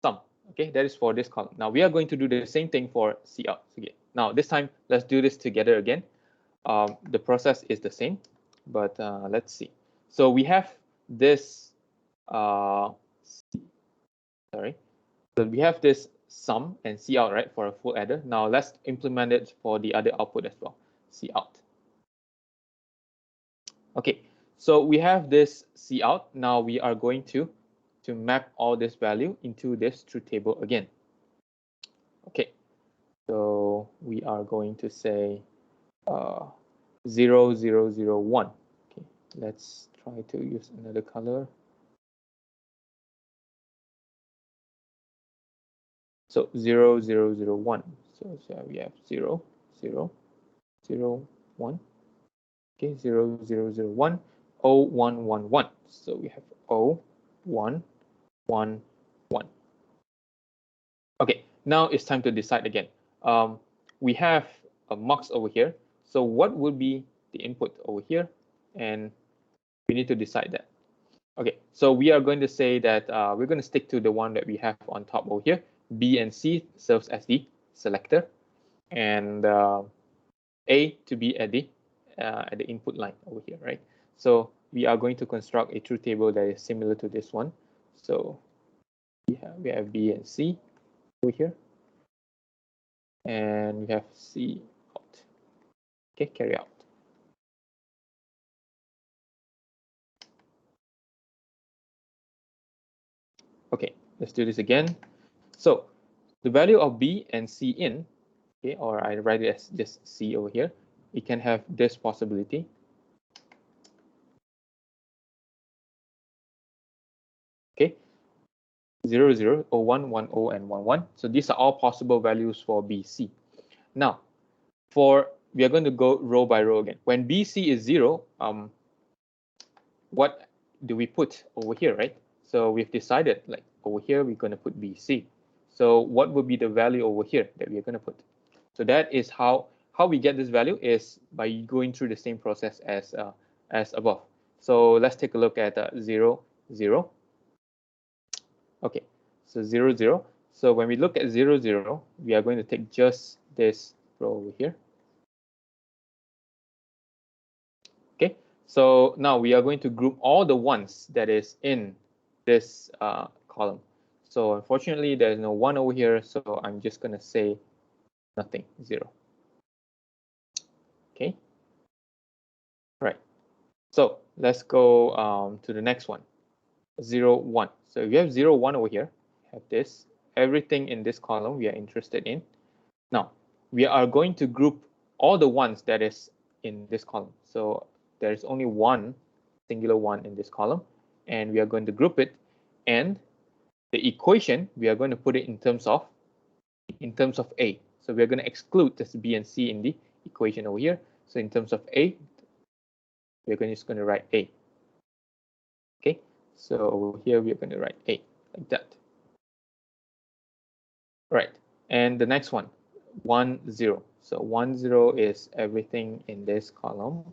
sum. Okay, that is for this column. Now we are going to do the same thing for C out. Okay. Now this time, let's do this together again. The process is the same, but let's see. So we have this. Sorry. So we have this sum and cout, right, for a full adder. Now let's implement it for the other output as well, cout. Okay, so we have this cout. Now we are going to map all this value into this truth table again. Okay, so we are going to say 0, 0, 0, 1. Okay, let's try to use another color. So 0, 0, 0, 1. So we have 0, 0, 0, 1. Okay, 0, 0, 0, 1, 0, 1, 1, 1. So we have 0, 1, 1, 1. Okay, now it's time to decide again. We have a mux over here. So what would be the input over here? And we need to decide that. Okay, so we are going to say that we're going to stick to the one that we have on top over here. B and C serves as the selector, and A to be at the input line over here, right? So we are going to construct a truth table that is similar to this one. So we have B and C over here, and we have C out. Okay, carry out. Okay, let's do this again. So the value of B and C in, okay, or I write it as just C over here, it can have this possibility. Okay, 0, 0, 0, 1, 1, 0, and 1, 1. So these are all possible values for BC. Now, we are going to go row by row again. When BC is 0, what do we put over here, right? So we've decided, like over here, we're going to put BC. So what would be the value over here that we're going to put? So that is how we get this value is by going through the same process as above. So let's take a look at 0, 0. Okay, so 0, 0. So when we look at 0, 0, we are going to take just this row over here. Okay, so now we are going to group all the ones that is in this column. So unfortunately, there's no 1 over here, so I'm just going to say nothing, 0. Okay, right. So let's go to the next one, 0, 1. So we have 0, 1 over here. Have this. Everything in this column we are interested in. Now, we are going to group all the ones that is in this column. So there's only one singular one in this column, and we are going to group it. And the equation, we are going to put it in terms of A. So we're going to exclude this B and C in the equation over here. So in terms of A, we're just going to write A. Okay, so over here we're going to write A like that. Right, and the next one, 1, 0. So 1, 0 is everything in this column.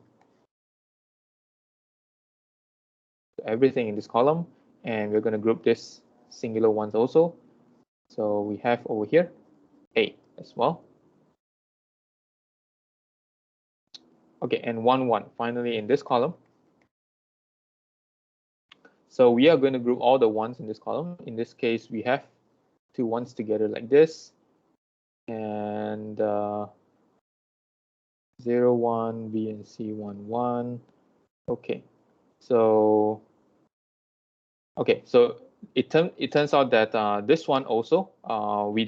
So everything in this column, and we're going to group this singular ones also. So we have over here A as well. Okay, and 1, 1 finally in this column. So we are going to group all the ones in this column. In this case, we have two ones together like this, and 0, 1, B and C 1, 1. Okay, so it turns out that this one also we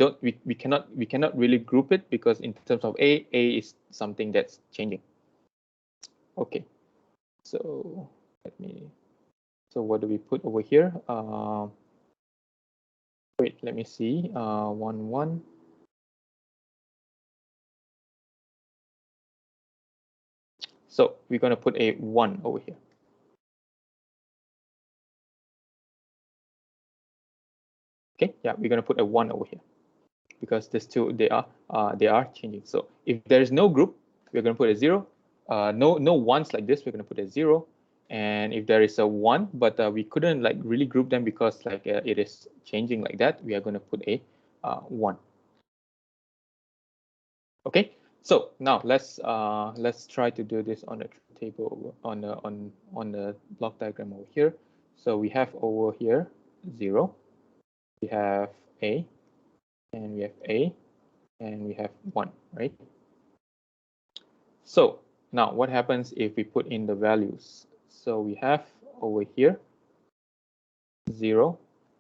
cannot really group it because in terms of A is something that's changing. Okay, so what do we put over here? Wait, let me see. 1, 1. So we're going to put a 1 over here. Okay, yeah, we're going to put a 1 over here because these two they are changing. So if there is no group, we're going to put a 0. No ones like this, we're going to put a 0. And if there is a 1, but we couldn't like really group them because like it is changing like that, we are going to put a 1. Okay, so now let's try to do this on a table on the block diagram over here. So we have over here 0. We have A, and we have A, and we have 1, right? So now what happens if we put in the values? So we have over here 0,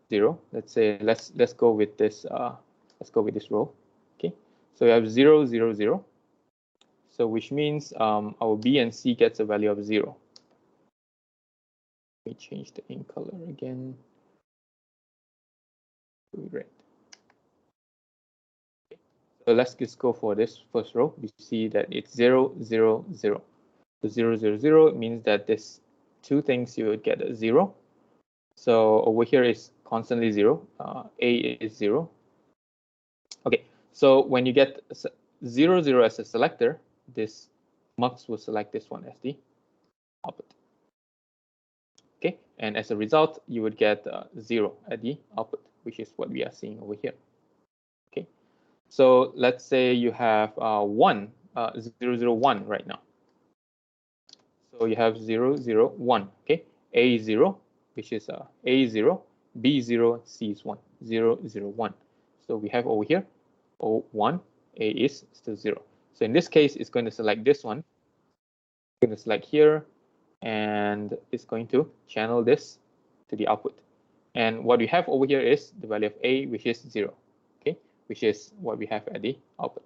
0. Let's say let's go with this row. Okay, so we have 0, 0, 0. So which means our B and C gets a value of 0. Let me change the ink color again to red. So let's just go for this first row. We see that it's 0, 0, 0. So 0, 0, 0 means that this two things you would get a 0. So over here is constantly 0. A is 0. Okay, so when you get 0, 0 as a selector, this mux will select this one as the output. Okay, and as a result, you would get 0 at the output, which is what we are seeing over here. Okay, so let's say you have 1, 0, 0, 1 right now. So you have 0, 0, 1. Okay, A is 0, which is A is 0, B is 0, C is 1, 0, 0, 1. So we have over here O 1, A is still 0. So in this case, it's going to select this one. It's going to select here, and it's going to channel this to the output. And what we have over here is the value of A, which is 0. Okay, which is what we have at the output.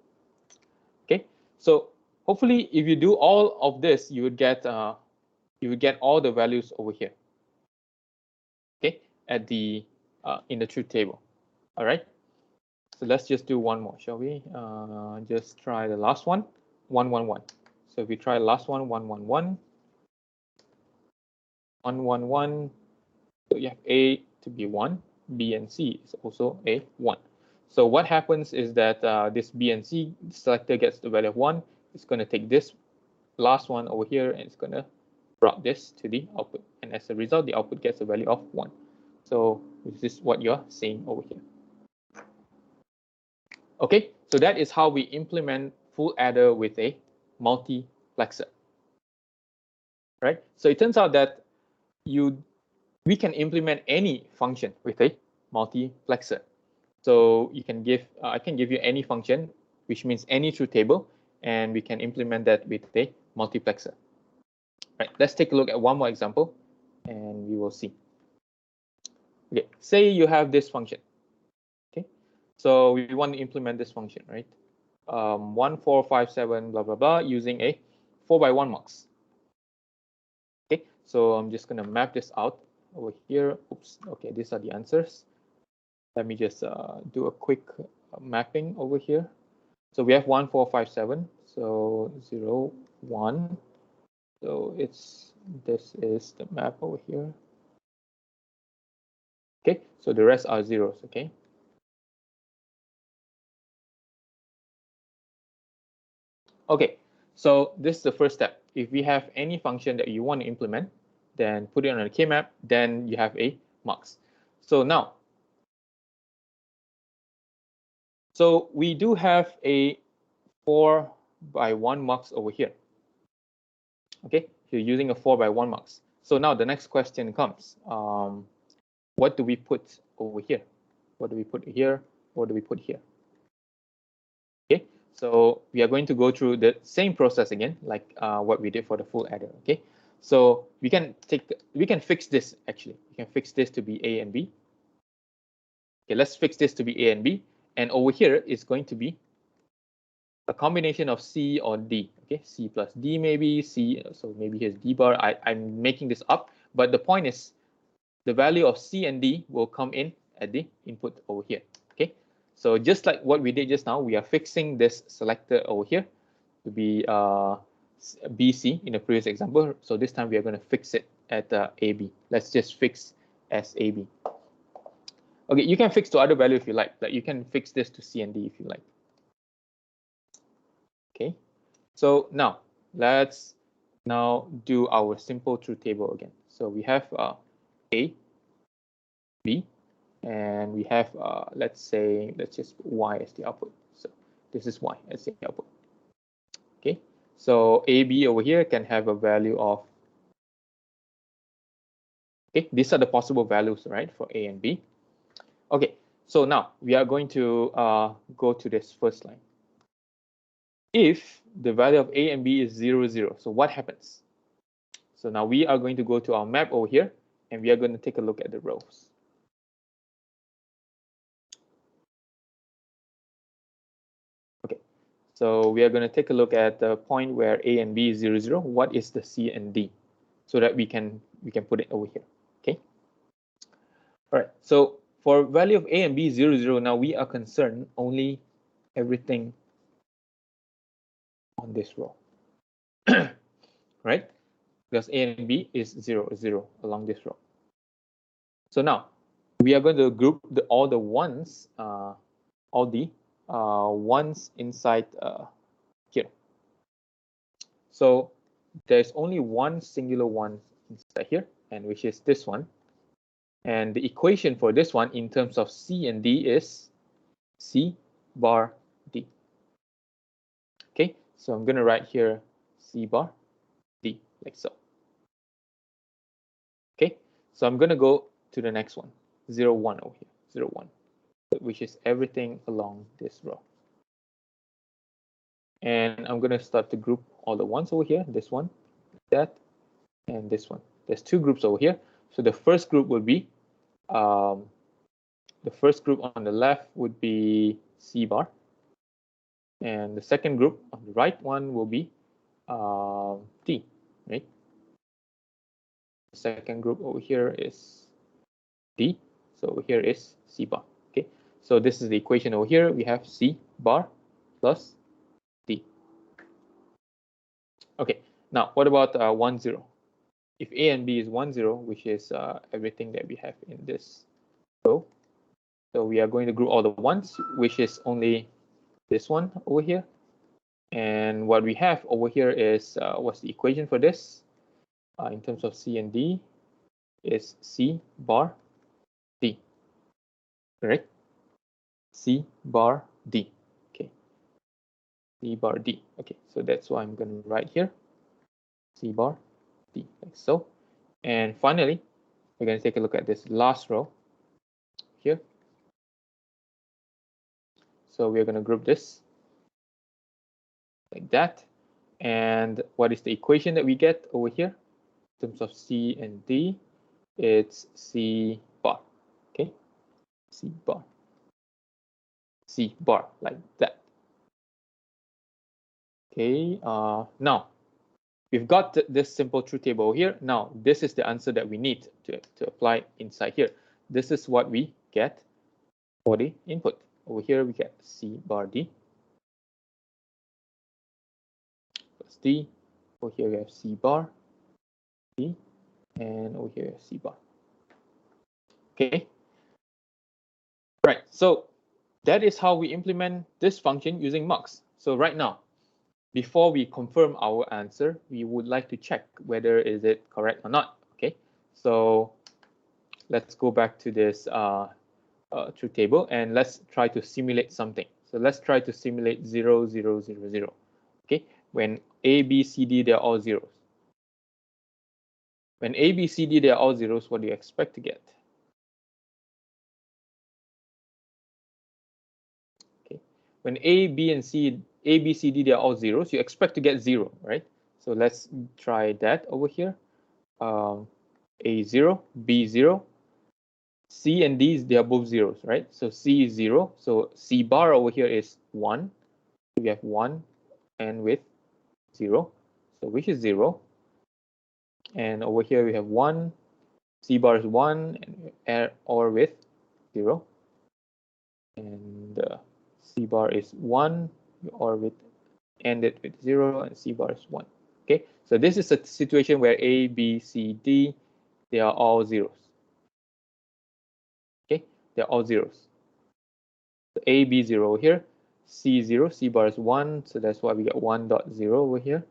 Okay, so hopefully, if you do all of this, you would get all the values over here. Okay, at the in the truth table. All right. So let's just do one more, shall we? Just try the last one, 1, 1, 1. So if we try the last one, 1, 1, 1, 1, 1, 1. So you have A to be 1, B and C is also a 1. So what happens is that this B and C selector gets the value of 1. It's going to take this last one over here, and it's going to route this to the output. And as a result, the output gets a value of 1. So this is what you're seeing over here. Okay, so that is how we implement full adder with a multiplexer. Right? So it turns out that we can implement any function with a multiplexer. So you can I can give you any function, which means any truth table, and we can implement that with a multiplexer. Right, let's take a look at one more example, and we will see. Okay, say you have this function. Okay, so we want to implement this function, right? 1, 4, 5, 7, blah blah blah, using a 4x1 mux. Okay, so I'm just gonna map this out over here. Oops. Okay, these are the answers. Let me just do a quick mapping over here. So we have 1, 4, 5, 7. So 0, 1. So this is the map over here. Okay, so the rest are zeros. Okay. Okay, so this is the first step. If we have any function that you want to implement, then put it on a K-map, then you have a mux. So now, so we do have a 4x1 mux over here. Okay, you're using a 4x1 mux. So now the next question comes, what do we put over here? What do we put here? What do we put here? Okay, so we are going to go through the same process again, like what we did for the full adder. Okay, so we can fix this actually. We can fix this to be A and B. Okay, let's fix this to be A and B, and over here it's going to be a combination of C or D. Okay, C plus D maybe C. So maybe here's D bar. I'm making this up, but the point is the value of C and D will come in at the input over here. Okay, so just like what we did just now, we are fixing this selector over here to be BC in the previous example. So this time we are going to fix it at AB. Let's just fix as AB. Okay, you can fix to other value if you like. Like you can fix this to C and D if you like. Okay, so now let's do our simple truth table again. So we have A, B, and we have let's just put Y as the output. So this is Y as the output. Okay, so AB over here can have a value of, okay, these are the possible values, right, for A and B. Okay, So now we are going to go to this first line. If the value of A and B is 0, 0, so what happens? So now we are going to go to our map over here, and we are going to take a look at the rows. Okay, so we are going to take a look at the point where A and B is 0, 0. What is the C and D? So that we can put it over here. Okay. All right. So for value of A and B 0, 0, now we are concerned only everything on this row, right? Because A and B is 0, 0 along this row. So now we are going to group all the ones, all the ones inside here. So there's only one singular one inside here, and which is this one. And the equation for this one in terms of C and D is C bar D. Okay, so I'm going to write here C bar D like so. Okay, so I'm going to go to the next one, 0, 1 over here, 0, 1, which is everything along this row. And I'm going to start to group all the ones over here, this one, that, and this one. There's two groups over here. So the first group will be, the first group on the left would be C bar. And the second group on the right one will be D, right? The second group over here is D. So over here is C bar. Okay, so this is the equation over here. We have C bar plus D. Okay, now what about 1, 0? If A and B is 1, 0, which is everything that we have in this row, so we are going to group all the ones, which is only this one over here. And what we have over here is what's the equation for this? In terms of C and D is C bar D, correct? C bar D, okay. C bar D, okay. So that's what I'm going to write here. C bar D, like so. And finally, we're going to take a look at this last row here. So we're going to group this like that. And what is the equation that we get over here? In terms of C and D, it's C bar, okay? C bar. C bar, like that. Okay, now we've got this simple truth table here. Now, this is the answer that we need to apply inside here. This is what we get for the input. Over here, we get C bar D plus D. Over here, we have C bar D, and over here, C bar. Okay. Right, so that is how we implement this function using mux. So right now, before we confirm our answer, we would like to check whether is it correct or not. Okay, so let's go back to this truth table and let's try to simulate something. So let's try to simulate 0, 0, 0, 0. Okay, when A, B, C, D, they're all zeros. When A, B, C, D, they're all zeros, what do you expect to get? Okay, when A, B, and C, A, B, C, D, they're all zeros, you expect to get 0, right? So let's try that over here. A 0, B 0, C and D, they are both zeros, right? So C is 0. So C bar over here is 1. We have 1 and with 0. So which is 0. And over here we have 1. C bar is 1 and or with 0. And C bar is 1 or with ended with 0, and C bar is 1. Okay, so this is a situation where A, B, C, D, they are all zeros. Okay, they're all zeros. So A, B 0 here, C 0, C bar is 1, so that's why we get 1 dot 0 over here.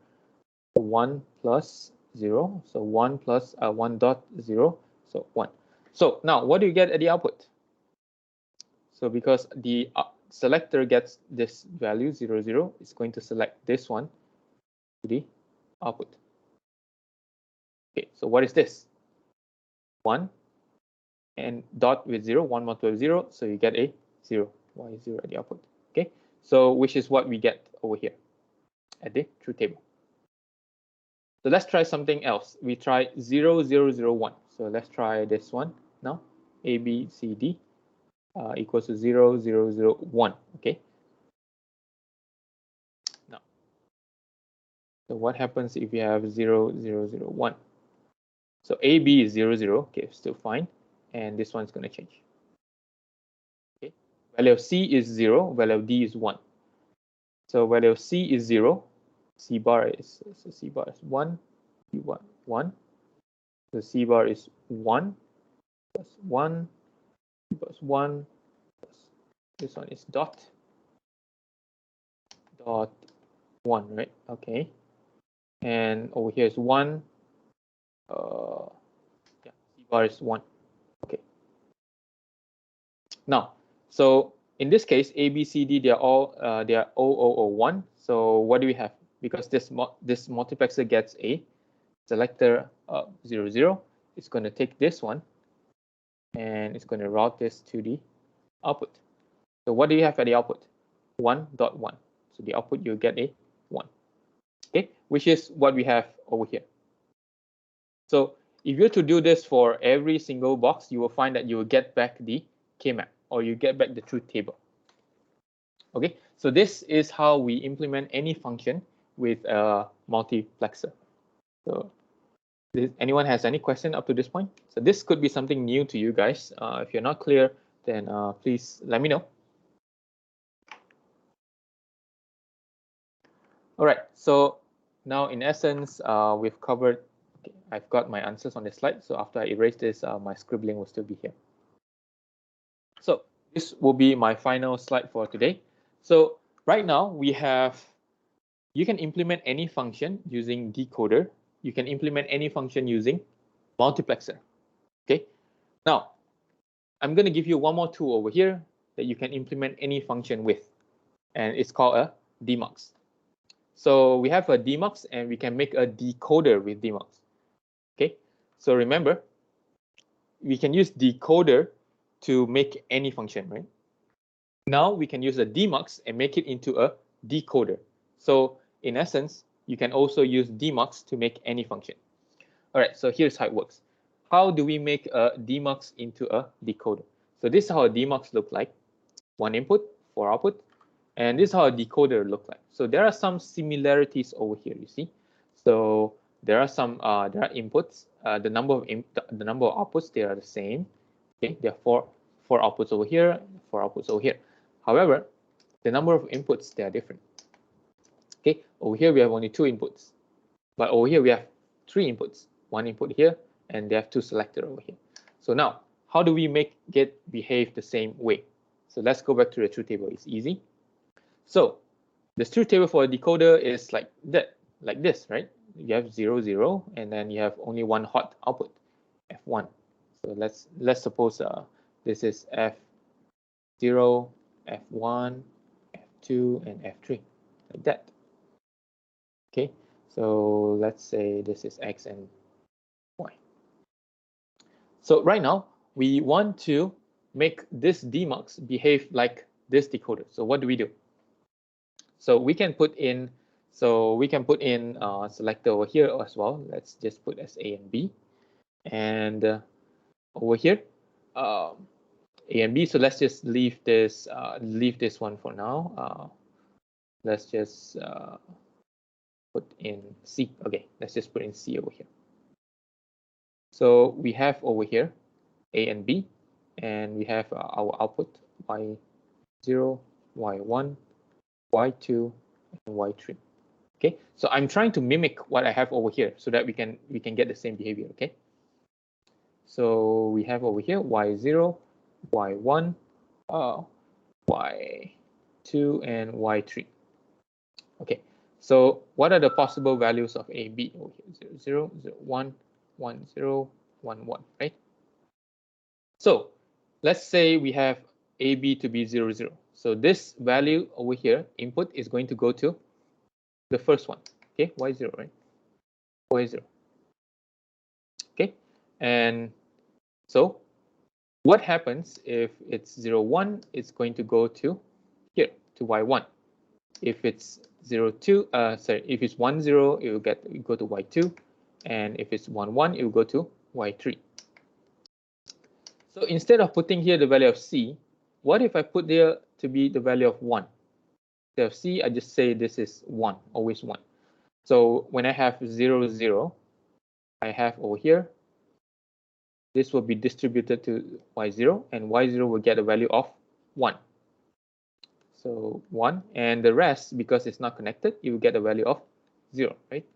1 plus 0, so 1 plus 1 dot 0, so 1. So now what do you get at the output? So because the selector gets this value 0, 0, it's going to select this one to the output. Okay, so what is this? 1, and dot with 0, 1 multiplied by 0, so you get a 0, y0 at the output. Okay, so which is what we get over here at the truth table. So let's try something else. We try 0, 0, 0, 1. So let's try this one now. A, B, C, D equals to 0, 0, 0, 1. Okay. Now, so what happens if we have 0, 0, 0, 1? So A, B is 0, 0. Okay, still fine. And this one's going to change. Okay. Value of C is 0. Value of D is 1. So value of C is 0. C bar is 1. C1, 1. So C bar is 1 plus 1 plus 1 plus this one is dot 1, right? Okay. And over here is 1. Yeah, C bar is 1. Okay. Now, so in this case, A, B, C, D, they are all 0, 0, 0, 1. So what do we have? Because this multiplexer gets a selector 0, 0, it's going to take this one and it's going to route this to the output. So what do you have at the output? 1, 1. So the output you get a 1. Okay, which is what we have over here. So if you're to do this for every single box, you will find that you will get back the K-map, or you get back the truth table. Okay, so this is how we implement any function with a multiplexer. So anyone has any question up to this point? So this could be something new to you guys. If you're not clear, then please let me know. All right, so now in essence, we've covered, okay, I've got my answers on the slide. So after I erase this, my scribbling will still be here. So this will be my final slide for today. So right now we have, you can implement any function using decoder. You can implement any function using multiplexer. Okay, now I'm going to give you one more tool over here that you can implement any function with, and it's called a demux. So we have a demux and we can make a decoder with demux. Okay, so remember, we can use decoder to make any function, right? Now we can use a demux and make it into a decoder. So in essence, you can also use demux to make any function. All right, so here's how it works. How do we make a demux into a decoder? So this is how a demux looks like. 1 input, 4 output. And this is how a decoder looks like. So there are some similarities over here, you see. So there are some there are inputs. The number of outputs, they are the same. Okay, there are four outputs over here, 4 outputs over here. However, the number of inputs, they are different. Okay, over here we have only 2 inputs, but over here we have 3 inputs. 1 input here, and they have 2 selectors over here. So now, how do we make it behave the same way? So let's go back to the truth table. It's easy. So the truth table for a decoder is like that, like this, right? You have 0, 0, and then you have only one hot output, F1. So let's suppose this is F0, F1, F2, and F3, like that. Okay, so let's say this is X and Y. So right now, we want to make this demux behave like this decoder. So what do we do? So we can put in, selector over here as well. Let's just put as A and B, and over here, A and B. So let's just leave this one for now. Let's just put in C. Okay, let's just put in C over here. So we have over here A and B, and we have our output Y0, Y1, Y2, and Y3. Okay, so I'm trying to mimic what I have over here so that we can get the same behavior. Okay, so we have over here Y0, Y1, Y2, and Y3. Okay, so what are the possible values of A, B over here? 0, 0, 0, 1, 1, 0, 1, 1, right? So let's say we have A, B to be 0, 0. So this value over here, input, is going to go to the first one. Okay, Y0, right? Y0. Okay, and so What happens if it's 0, 1, it's going to go to here, to y1. If it's 0, 2, if it's 1, 0, it will go to y2. And if it's 1, 1, it will go to y3. So instead of putting here the value of c, what if I put there to be the value of 1? Instead of c, I just say this is 1, always 1. So when I have 0, 0, I have over here, this will be distributed to y0, and y0 will get a value of 1. So 1, and the rest, because it's not connected, you will get a value of 0, right?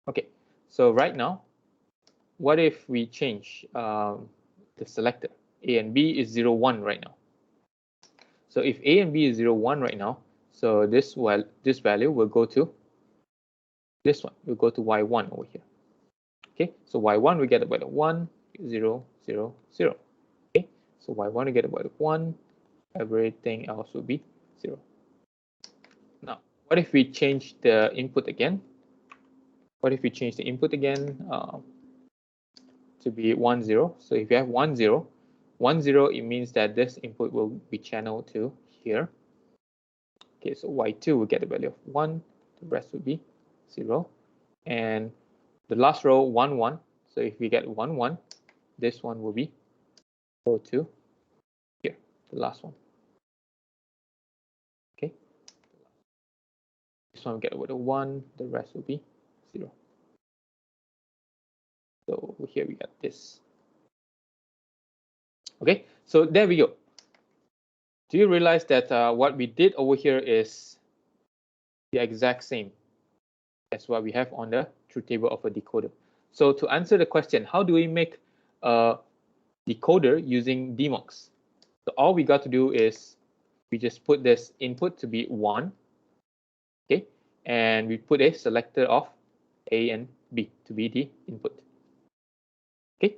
Okay, so right now, what if we change the selector? A and B is 0, 1 right now. So if A and B is 0, 1 right now, so this value will go to this one. Will go to y1 over here. Okay, so y1 we get a value of 1, 0, 0, 0. Okay, so y1 we get a value of 1. Everything else will be 0. Now, what if we change the input again? What if we change the input again to be 1, 0? So if you have 1, 0, 1, 0, it means that this input will be channeled to here. Okay, so y2 will get a value of 1. The rest will be 0. And the last row, 1, 1. So if we get 1, 1, this one will be go to here, the last one. Okay. This one will get a value of 1. The rest will be 0. So here we got this. Okay, so there we go. Do you realize that what we did over here is the exact same as what we have on the truth table of a decoder? So to answer the question, how do we make a decoder using DMUX? So all we got to do is we just put this input to be 1, okay, and we put a selector of A and B to be the input. Okay,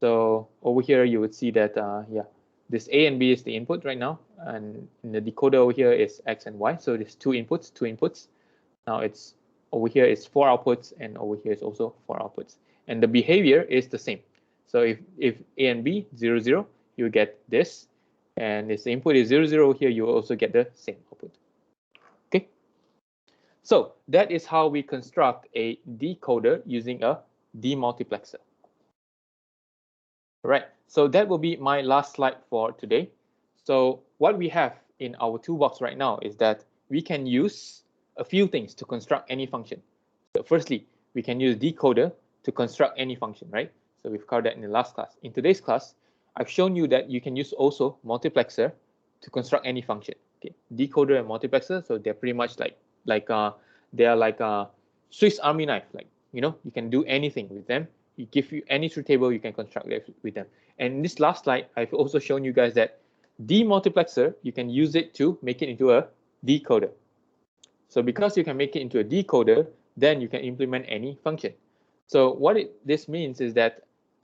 so over here you would see that yeah, this A and B is the input right now, and in the decoder over here is X and Y. So there's two inputs. Now it's over here is 4 outputs, and over here is also 4 outputs. And the behavior is the same. So if A and B 0, 0, you get this, and if the input is 0, 0 here, you will also get the same output. Okay. So that is how we construct a decoder using a demultiplexer. All right, so that will be my last slide for today. So what we have in our toolbox right now is that we can use a few things to construct any function. So firstly, we can use decoder to construct any function, right? So we've covered that in the last class. In today's class, I've shown you that you can use also multiplexer to construct any function. Okay, decoder and multiplexer, so they're pretty much like they are like a Swiss Army knife. Like, you know, you can do anything with them. You give you any truth table, you can construct it with them. And in this last slide, I've also shown you guys that demultiplexer, you can use it to make it into a decoder. So because you can make it into a decoder, then you can implement any function. So what this means is that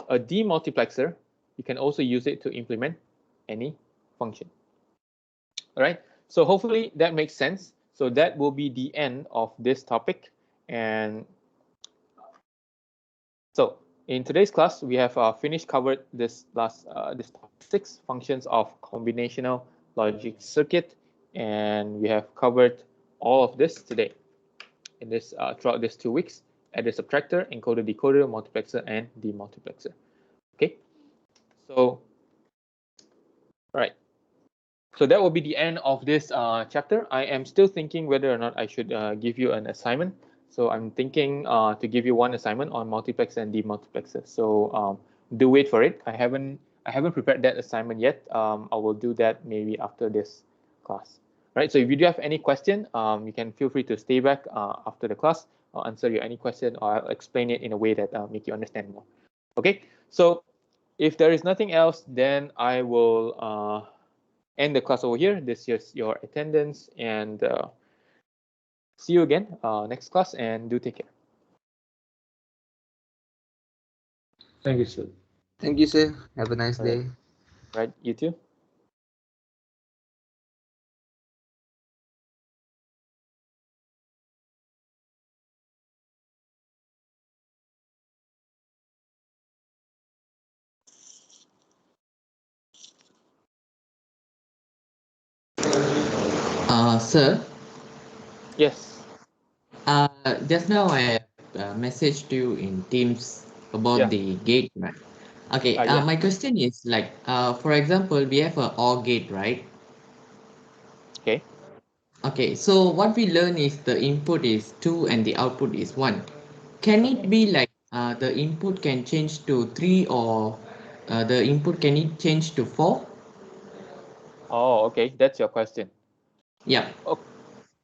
a demultiplexer, you can also use it to implement any function. All right, so hopefully that makes sense. So that will be the end of this topic. And so in today's class, we have covered this this topic 6 functions of combinational logic circuit, and we have covered all of this today in this throughout these 2 weeks: adder, subtractor, encoder, decoder, multiplexer, and demultiplexer. Okay, so all right. So that will be the end of this chapter. I am still thinking whether or not I should give you an assignment. So I'm thinking to give you one assignment on multiplexer and demultiplexer. So do wait for it. I haven't prepared that assignment yet. I will do that maybe after this class. Right. So if you do have any question, you can feel free to stay back after the class. I'll answer you any question, or I'll explain it in a way that make you understand more. Okay. So if there is nothing else, then I will end the class over here. This is your attendance, and see you again next class, and do take care. Thank you, sir. Thank you, sir. Have a nice All right. day. Right, you too. Sir, Yes. just now I messaged you in Teams about Yeah. the gate, right? Okay, Yeah. my question is like, for example, we have a OR gate, right? Okay. Okay, so what we learn is the input is 2 and the output is 1. Can it Okay. be like the input can change to 3 or the input can it change to 4? Oh, okay. That's your question. Yeah,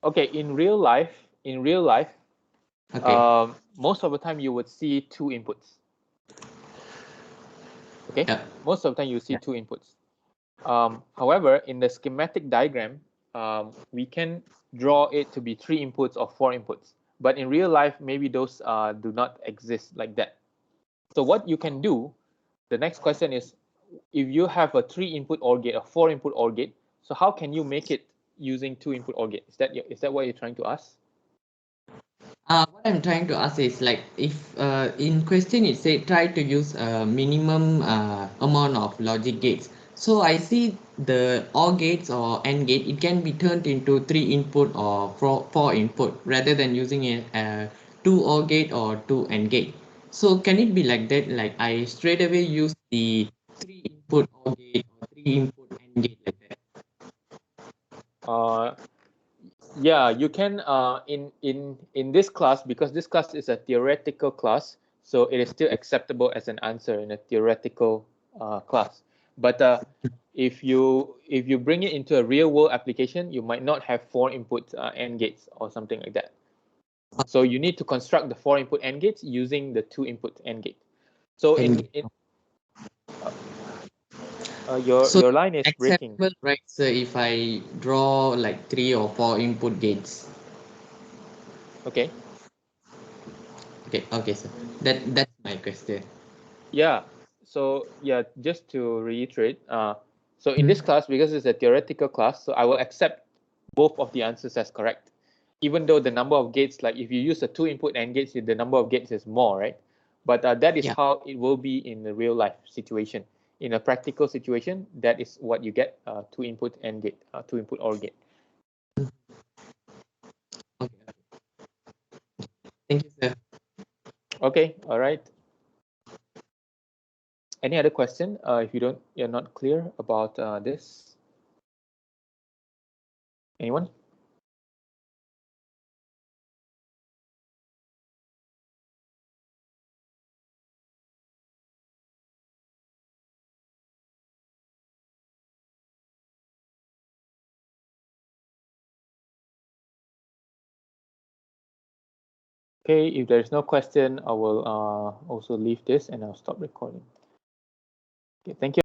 Okay. In real life, okay, most of the time you would see two inputs. Okay. yeah, Most of the time you see yeah. two inputs. However, in the schematic diagram, we can draw it to be three inputs or four inputs. But in real life, maybe those do not exist like that. So what you can do, the next question is, if you have a three input OR gate, a four input OR gate, so how can you make it using two input OR gate? Is that what you're trying to ask? What I'm trying to ask is like if in question it say try to use a minimum amount of logic gates. So I see the OR gates or AND gate, it can be turned into 3 input or four input rather than using a 2 OR gate or 2 AND gate. So can it be like that? Like I straight away use the 3 input OR gate or 3 input AND gate like that. Uh, yeah, you can in this class, because this class is a theoretical class, so it is still acceptable as an answer in a theoretical class. But if you bring it into a real world application, you might not have four input AND gates or something like that. So you need to construct the four input AND gates using the two input AND gate. So AND in, gate. in your So your line is breaking. acceptable, right? So if I draw like 3 or 4 input gates. Okay. Okay, sir. That's my question. Yeah. So yeah, just to reiterate, so in this Hmm. class, because it's a theoretical class, so I will accept both of the answers as correct, even though the number of gates, like if you use a two input AND gates, the number of gates is more, right? But that is Yeah. how it will be in the real life situation. In a practical situation, that is what you get: two input AND gate, two input OR gate. Okay. Thank you, sir. Okay. All right. Any other question? If you're not clear about this, anyone? Okay, if there is no question, I will also leave this and I'll stop recording. Okay, thank you.